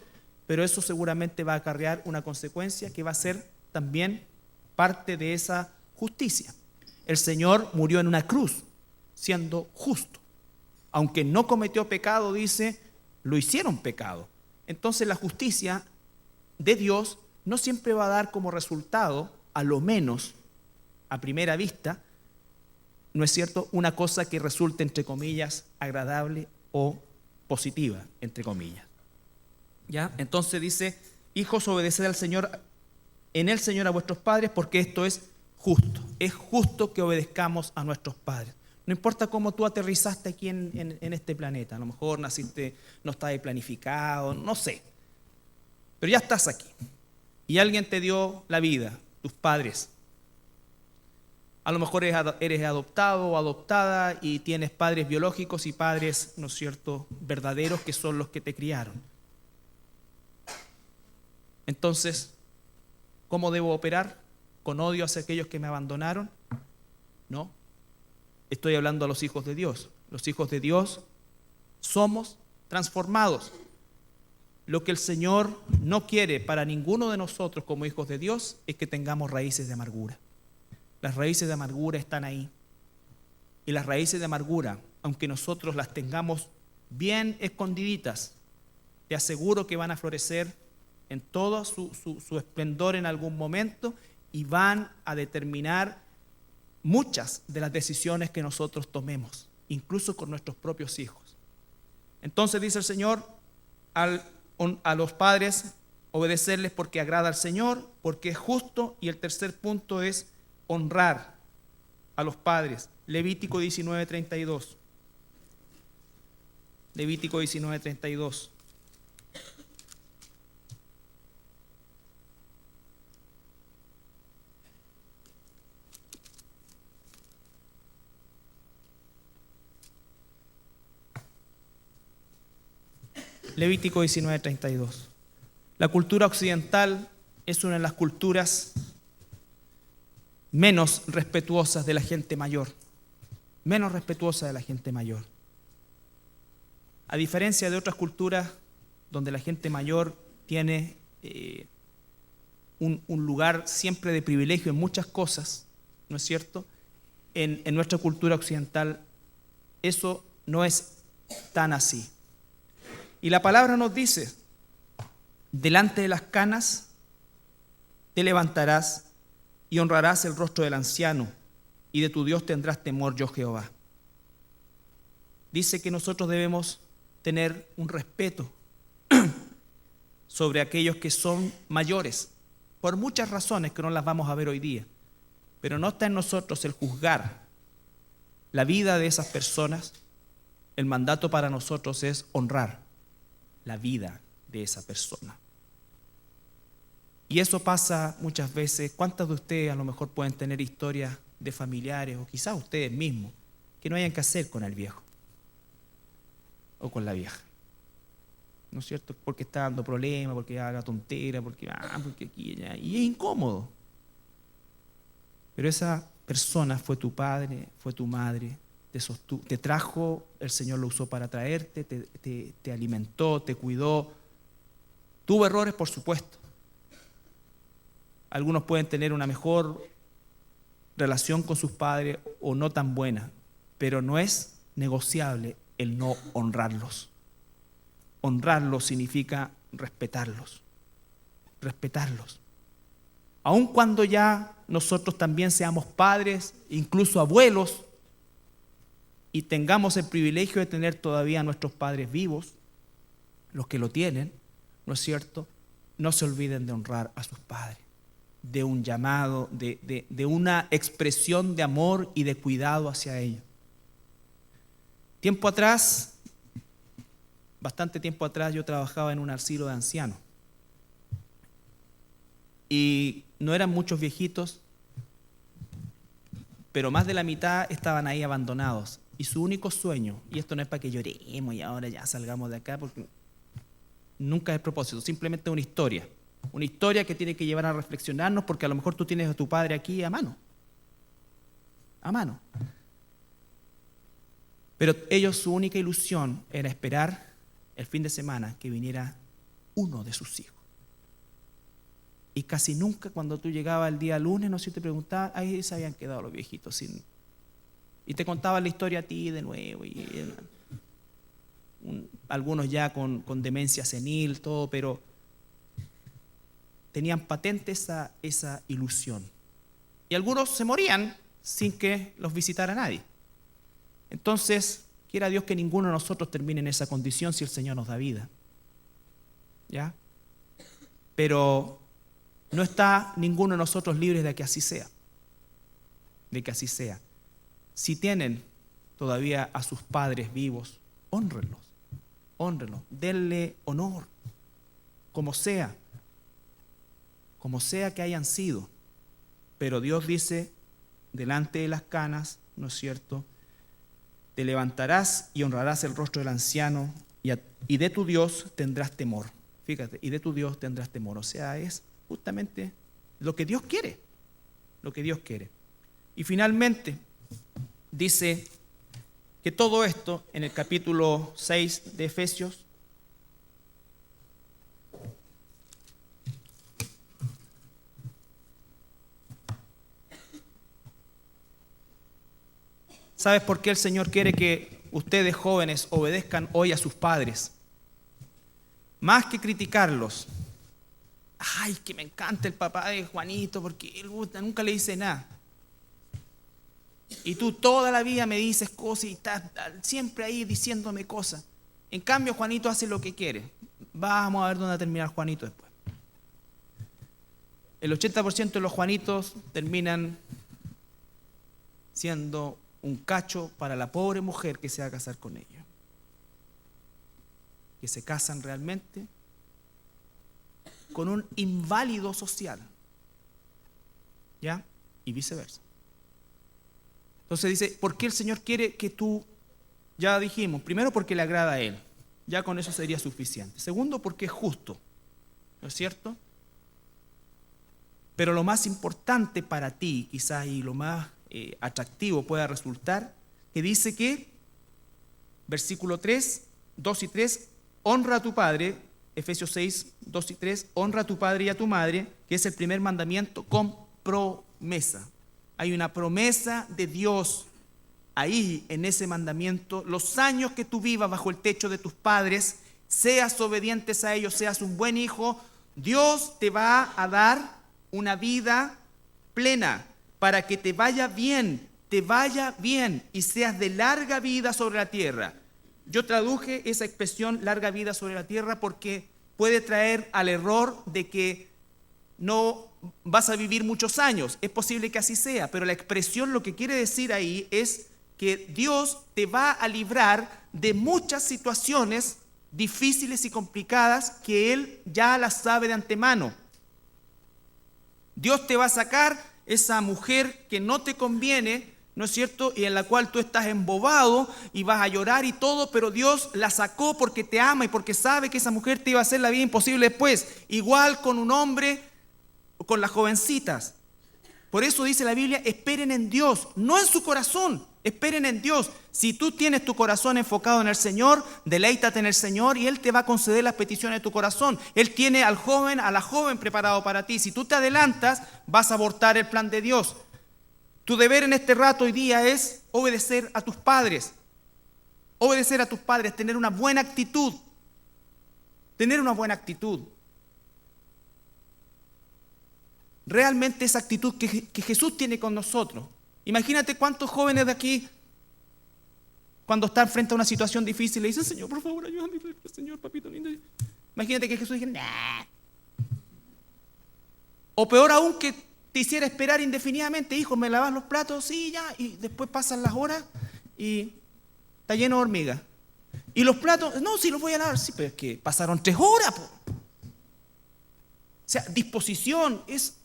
Speaker 1: pero eso seguramente va a acarrear una consecuencia que va a ser también parte de esa justicia. El Señor murió en una cruz, siendo justo. Aunque no cometió pecado, dice, lo hicieron pecado. Entonces la justicia de Dios no siempre va a dar como resultado, a lo menos a primera vista, ¿no es cierto?, una cosa que resulte, entre comillas, agradable o positiva, entre comillas. ¿Ya? Entonces dice, hijos, obedeced al Señor, en el Señor a vuestros padres, porque esto es justo. Es justo que obedezcamos a nuestros padres. No importa cómo tú aterrizaste aquí en este planeta, a lo mejor naciste, no estás planificado, no sé, pero ya estás aquí y alguien te dio la vida, tus padres. A lo mejor eres adoptado o adoptada y tienes padres biológicos y padres, ¿no es cierto?, verdaderos, que son los que te criaron. Entonces, ¿cómo debo operar? ¿Con odio hacia aquellos que me abandonaron? No. Estoy hablando a los hijos de Dios. Los hijos de Dios somos transformados. Lo que el Señor no quiere para ninguno de nosotros como hijos de Dios es que tengamos raíces de amargura. Las raíces de amargura están ahí. Y las raíces de amargura, aunque nosotros las tengamos bien escondiditas, te aseguro que van a florecer en todo su esplendor en algún momento y van a determinar muchas de las decisiones que nosotros tomemos, incluso con nuestros propios hijos. Entonces dice el Señor a los padres, obedecerles porque agrada al Señor, porque es justo. Y el tercer punto es honrar a los padres. Levítico 19:32. Levítico 19:32. Levítico 19:32. La cultura occidental es una de las culturas menos respetuosas de la gente mayor. Menos respetuosa de la gente mayor. A diferencia de otras culturas donde la gente mayor tiene un lugar siempre de privilegio en muchas cosas, ¿no es cierto? En nuestra cultura occidental eso no es tan así. Y la palabra nos dice, delante de las canas te levantarás y honrarás el rostro del anciano, y de tu Dios tendrás temor, yo Jehová. Dice que nosotros debemos tener un respeto sobre aquellos que son mayores, por muchas razones que no las vamos a ver hoy día. Pero no está en nosotros el juzgar la vida de esas personas. El mandato para nosotros es honrar la vida de esa persona. Y eso pasa muchas veces. ¿Cuántas de ustedes a lo mejor pueden tener historias de familiares, o quizás ustedes mismos, que no hayan que hacer con el viejo o con la vieja? ¿No es cierto? Porque está dando problemas, porque haga tontera, porque aquí y allá. Y es incómodo. Pero esa persona fue tu padre, fue tu madre, te trajo, el Señor lo usó para traerte, te alimentó, te cuidó. Tuvo errores, por supuesto. Algunos pueden tener una mejor relación con sus padres o no tan buena, pero no es negociable el no honrarlos. Honrarlos significa respetarlos. Respetarlos. Aun cuando ya nosotros también seamos padres, incluso abuelos, y tengamos el privilegio de tener todavía a nuestros padres vivos, los que lo tienen, ¿no es cierto? No se olviden de honrar a sus padres, de un llamado, de una expresión de amor y de cuidado hacia ellos. Tiempo atrás, bastante tiempo atrás, yo trabajaba en un asilo de ancianos. Y no eran muchos viejitos, pero más de la mitad estaban ahí abandonados. Y su único sueño, y esto no es para que lloremos y ahora ya salgamos de acá, porque nunca es el propósito, simplemente una historia que tiene que llevar a reflexionarnos, porque a lo mejor tú tienes a tu padre aquí a mano. Pero ellos, su única ilusión era esperar el fin de semana que viniera uno de sus hijos. Y casi nunca cuando tú llegabas el día lunes, no sé si te preguntabas, ahí se habían quedado los viejitos. Y te contaban la historia a ti de nuevo. Algunos ya con demencia senil, todo, pero tenían patente esa ilusión. Y algunos se morían sin que los visitara nadie. Entonces, quiera Dios que ninguno de nosotros termine en esa condición si el Señor nos da vida. ¿Ya? Pero no está ninguno de nosotros libres de que así sea. De que así sea. Si tienen todavía a sus padres vivos, hónrenlos. Denle honor, como sea que hayan sido. Pero Dios dice, delante de las canas, ¿no es cierto?, te levantarás y honrarás el rostro del anciano, y de tu Dios tendrás temor. Fíjate, y de tu Dios tendrás temor. O sea, es justamente lo que Dios quiere. Lo que Dios quiere. Y finalmente, dice que todo esto, en el capítulo 6 de Efesios, ¿sabes por qué el Señor quiere que ustedes jóvenes obedezcan hoy a sus padres? Más que criticarlos. Ay, que me encanta el papá de Juanito porque él nunca le dice nada. Y tú toda la vida me dices cosas y estás siempre ahí diciéndome cosas. En cambio, Juanito hace lo que quiere. Vamos a ver dónde va a terminar Juanito después. El 80% de los Juanitos terminan siendo un cacho para la pobre mujer que se va a casar con ellos. Que se casan realmente con un inválido social. ¿Ya? Y viceversa. Entonces dice, ¿por qué el Señor quiere que tú, ya dijimos, primero porque le agrada a Él, ya con eso sería suficiente. Segundo, porque es justo, ¿no es cierto? Pero lo más importante para ti, quizás, y lo más atractivo pueda resultar, que dice que, versículo 3, 2 y 3, honra a tu padre, Efesios 6, 2 y 3, honra a tu padre y a tu madre, que es el primer mandamiento con promesa. Hay una promesa de Dios ahí en ese mandamiento. Los años que tú vivas bajo el techo de tus padres, seas obedientes a ellos, seas un buen hijo, Dios te va a dar una vida plena para que te vaya bien y seas de larga vida sobre la tierra. Yo traduje esa expresión larga vida sobre la tierra porque puede traer al error de que no vas a vivir muchos años. Es posible que así sea, pero la expresión lo que quiere decir ahí es que Dios te va a librar de muchas situaciones difíciles y complicadas que Él ya las sabe de antemano. Dios te va a sacar esa mujer que no te conviene, ¿no es cierto? Y en la cual tú estás embobado y vas a llorar y todo, pero Dios la sacó porque te ama y porque sabe que esa mujer te iba a hacer la vida imposible después. Igual con un hombre, con las jovencitas. Por eso dice la Biblia, esperen en Dios, no en su corazón, esperen en Dios. Si tú tienes tu corazón enfocado en el Señor, deleítate en el Señor y Él te va a conceder las peticiones de tu corazón. Él tiene al joven, a la joven preparado para ti. Si tú te adelantas, vas a abortar el plan de Dios. Tu deber en este rato hoy día es obedecer a tus padres. Obedecer a tus padres, tener una buena actitud. Tener una buena actitud. Realmente esa actitud que Jesús tiene con nosotros. Imagínate cuántos jóvenes de aquí, cuando están frente a una situación difícil, le dicen, Señor, por favor, ayúdame, Señor, papito lindo. Imagínate que Jesús dijera, nah. O peor aún, que te hiciera esperar indefinidamente, hijo, ¿me lavas los platos? Sí, ya. Y después pasan las horas y está lleno de hormigas. Y los platos, no, sí los voy a lavar. Sí, pero es que pasaron 3 horas. Po. O sea, disposición es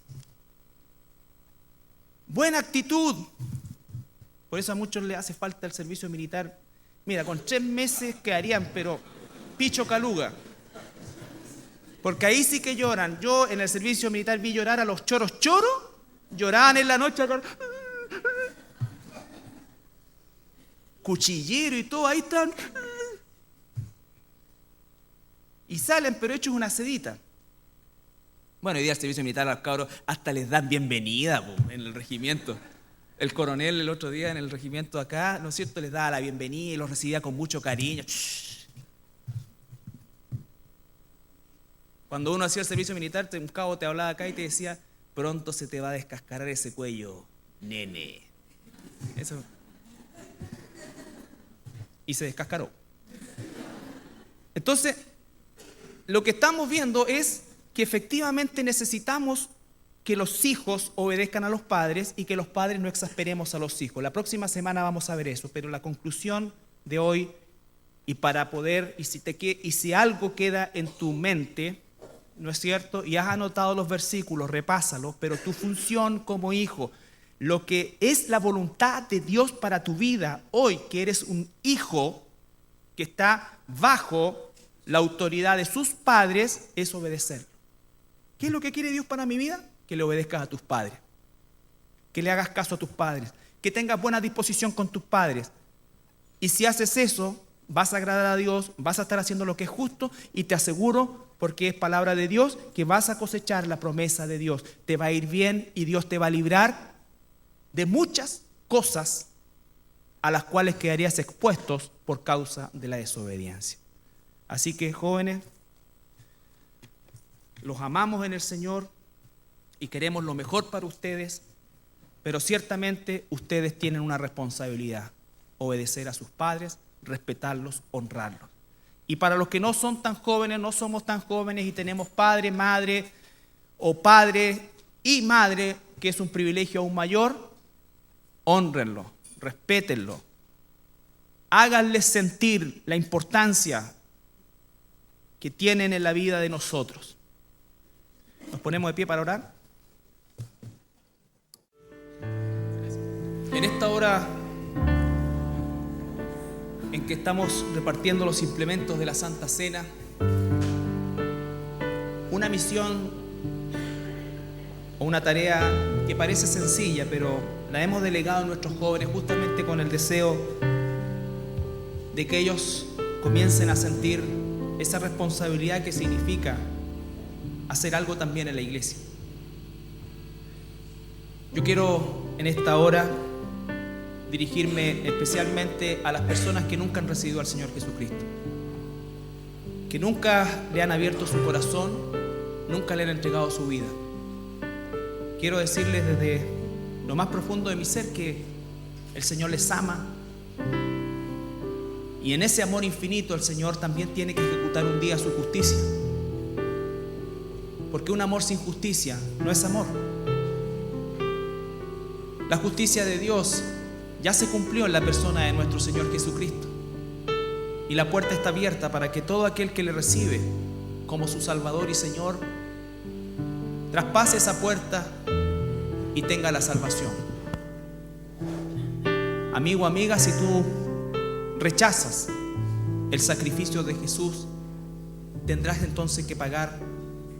Speaker 1: buena actitud. Por eso a muchos les hace falta el servicio militar. Mira, con 3 meses quedarían, pero picho caluga. Porque ahí sí que lloran. Yo en el servicio militar vi llorar a los choros. Lloraban en la noche. Cuchillero y todo, ahí están. Y salen, pero hechos una sedita. Bueno, hoy día el servicio militar a los cabros hasta les dan bienvenida en el regimiento. El coronel el otro día en el regimiento acá, ¿no es cierto?, les daba la bienvenida y los recibía con mucho cariño. Cuando uno hacía el servicio militar, un cabo te hablaba acá y te decía, pronto se te va a descascarar ese cuello, nene. Eso. Y se descascaró. Entonces, lo que estamos viendo es que efectivamente necesitamos que los hijos obedezcan a los padres y que los padres no exasperemos a los hijos. La próxima semana vamos a ver eso, pero la conclusión de hoy, y para poder, y si algo queda en tu mente, ¿no es cierto?, y has anotado los versículos, repásalos, pero tu función como hijo, lo que es la voluntad de Dios para tu vida hoy, que eres un hijo que está bajo la autoridad de sus padres, es obedecer. ¿Qué es lo que quiere Dios para mi vida? Que le obedezcas a tus padres, que le hagas caso a tus padres, que tengas buena disposición con tus padres. Y si haces eso, vas a agradar a Dios, vas a estar haciendo lo que es justo y te aseguro, porque es palabra de Dios, que vas a cosechar la promesa de Dios. Te va a ir bien y Dios te va a librar de muchas cosas a las cuales quedarías expuestos por causa de la desobediencia. Así que, jóvenes, los amamos en el Señor y queremos lo mejor para ustedes, pero ciertamente ustedes tienen una responsabilidad: obedecer a sus padres, respetarlos, honrarlos. Y para los que no son tan jóvenes, no somos tan jóvenes y tenemos padre, madre o padre y madre, que es un privilegio aún mayor, hónrenlo, respétenlo, háganles sentir la importancia que tienen en la vida de nosotros. Nos ponemos de pie para orar. En esta hora en que estamos repartiendo los implementos de la Santa Cena, una misión o una tarea que parece sencilla, pero la hemos delegado a nuestros jóvenes justamente con el deseo de que ellos comiencen a sentir esa responsabilidad que significa hacer algo también en la iglesia. Yo quiero en esta hora dirigirme especialmente a las personas que nunca han recibido al Señor Jesucristo, que nunca le han abierto su corazón, nunca le han entregado su vida. Quiero decirles desde lo más profundo de mi ser que el Señor les ama, y en ese amor infinito el Señor también tiene que ejecutar un día su justicia, porque un amor sin justicia no es amor. La justicia de Dios ya se cumplió en la persona de nuestro Señor Jesucristo, y la puerta está abierta para que todo aquel que le recibe como su Salvador y Señor traspase esa puerta y tenga la salvación. Amigo, amiga, si tú rechazas el sacrificio de Jesús, tendrás entonces que pagar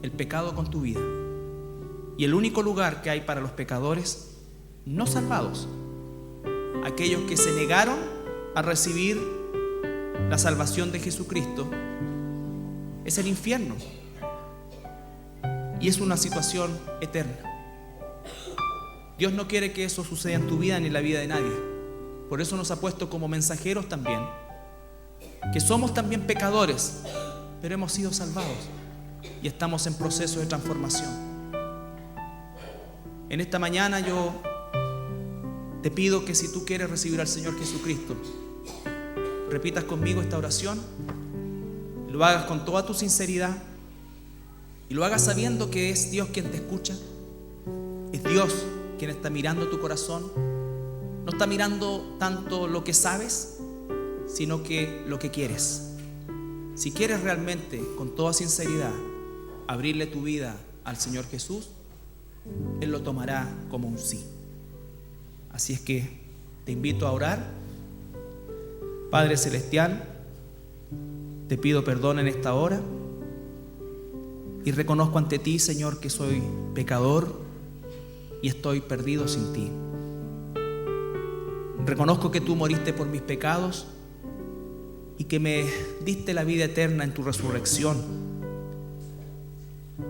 Speaker 1: el pecado con tu vida. Y el único lugar que hay para los pecadores no salvados, aquellos que se negaron a recibir la salvación de Jesucristo, es el infierno. Y es una situación eterna. Dios no quiere que eso suceda en tu vida ni en la vida de nadie. Por eso nos ha puesto como mensajeros también, que somos también pecadores, pero hemos sido salvados y estamos en proceso de transformación. En esta mañana yo te pido que si tú quieres recibir al Señor Jesucristo, repitas conmigo esta oración, lo hagas con toda tu sinceridad y lo hagas sabiendo que es Dios quien te escucha, es Dios quien está mirando tu corazón. No está mirando tanto lo que sabes, sino que lo que quieres. Si quieres realmente, con toda sinceridad, abrirle tu vida al Señor Jesús, Él lo tomará como un sí. Así es que te invito a orar. Padre Celestial, te pido perdón en esta hora y reconozco ante ti, Señor, que soy pecador y estoy perdido sin ti. Reconozco que tú moriste por mis pecados y que me diste la vida eterna en tu resurrección.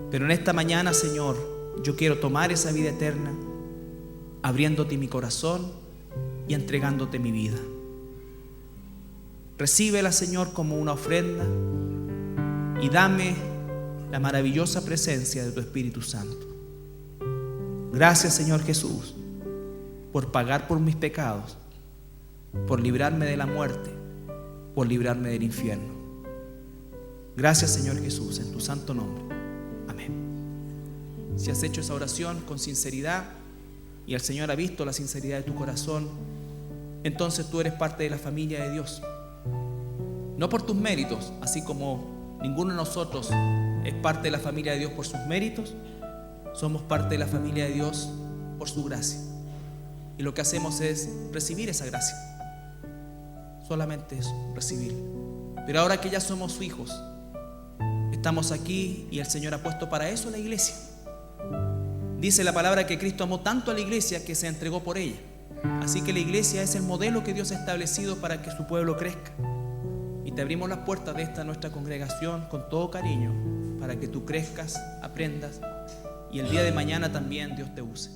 Speaker 1: Pero en esta mañana, Señor, yo quiero tomar esa vida eterna, abriéndote mi corazón y entregándote mi vida. Recíbela, Señor, como una ofrenda y dame la maravillosa presencia de tu Espíritu Santo. Gracias, Señor Jesús, por pagar por mis pecados, por librarme de la muerte, por librarme del infierno. Gracias, Señor Jesús, en tu santo nombre. Amén. Si has hecho esa oración con sinceridad y el Señor ha visto la sinceridad de tu corazón, entonces tú eres parte de la familia de Dios. No por tus méritos, así como ninguno de nosotros es parte de la familia de Dios por sus méritos, somos parte de la familia de Dios por su gracia. Y lo que hacemos es recibir esa gracia. Solamente eso, recibir. Pero ahora que ya somos hijos, estamos aquí y el Señor ha puesto para eso la iglesia. Dice la palabra que Cristo amó tanto a la iglesia que se entregó por ella. Así que la iglesia es el modelo que Dios ha establecido para que su pueblo crezca. Y te abrimos las puertas de esta nuestra congregación con todo cariño para que tú crezcas, aprendas y el día de mañana también Dios te use.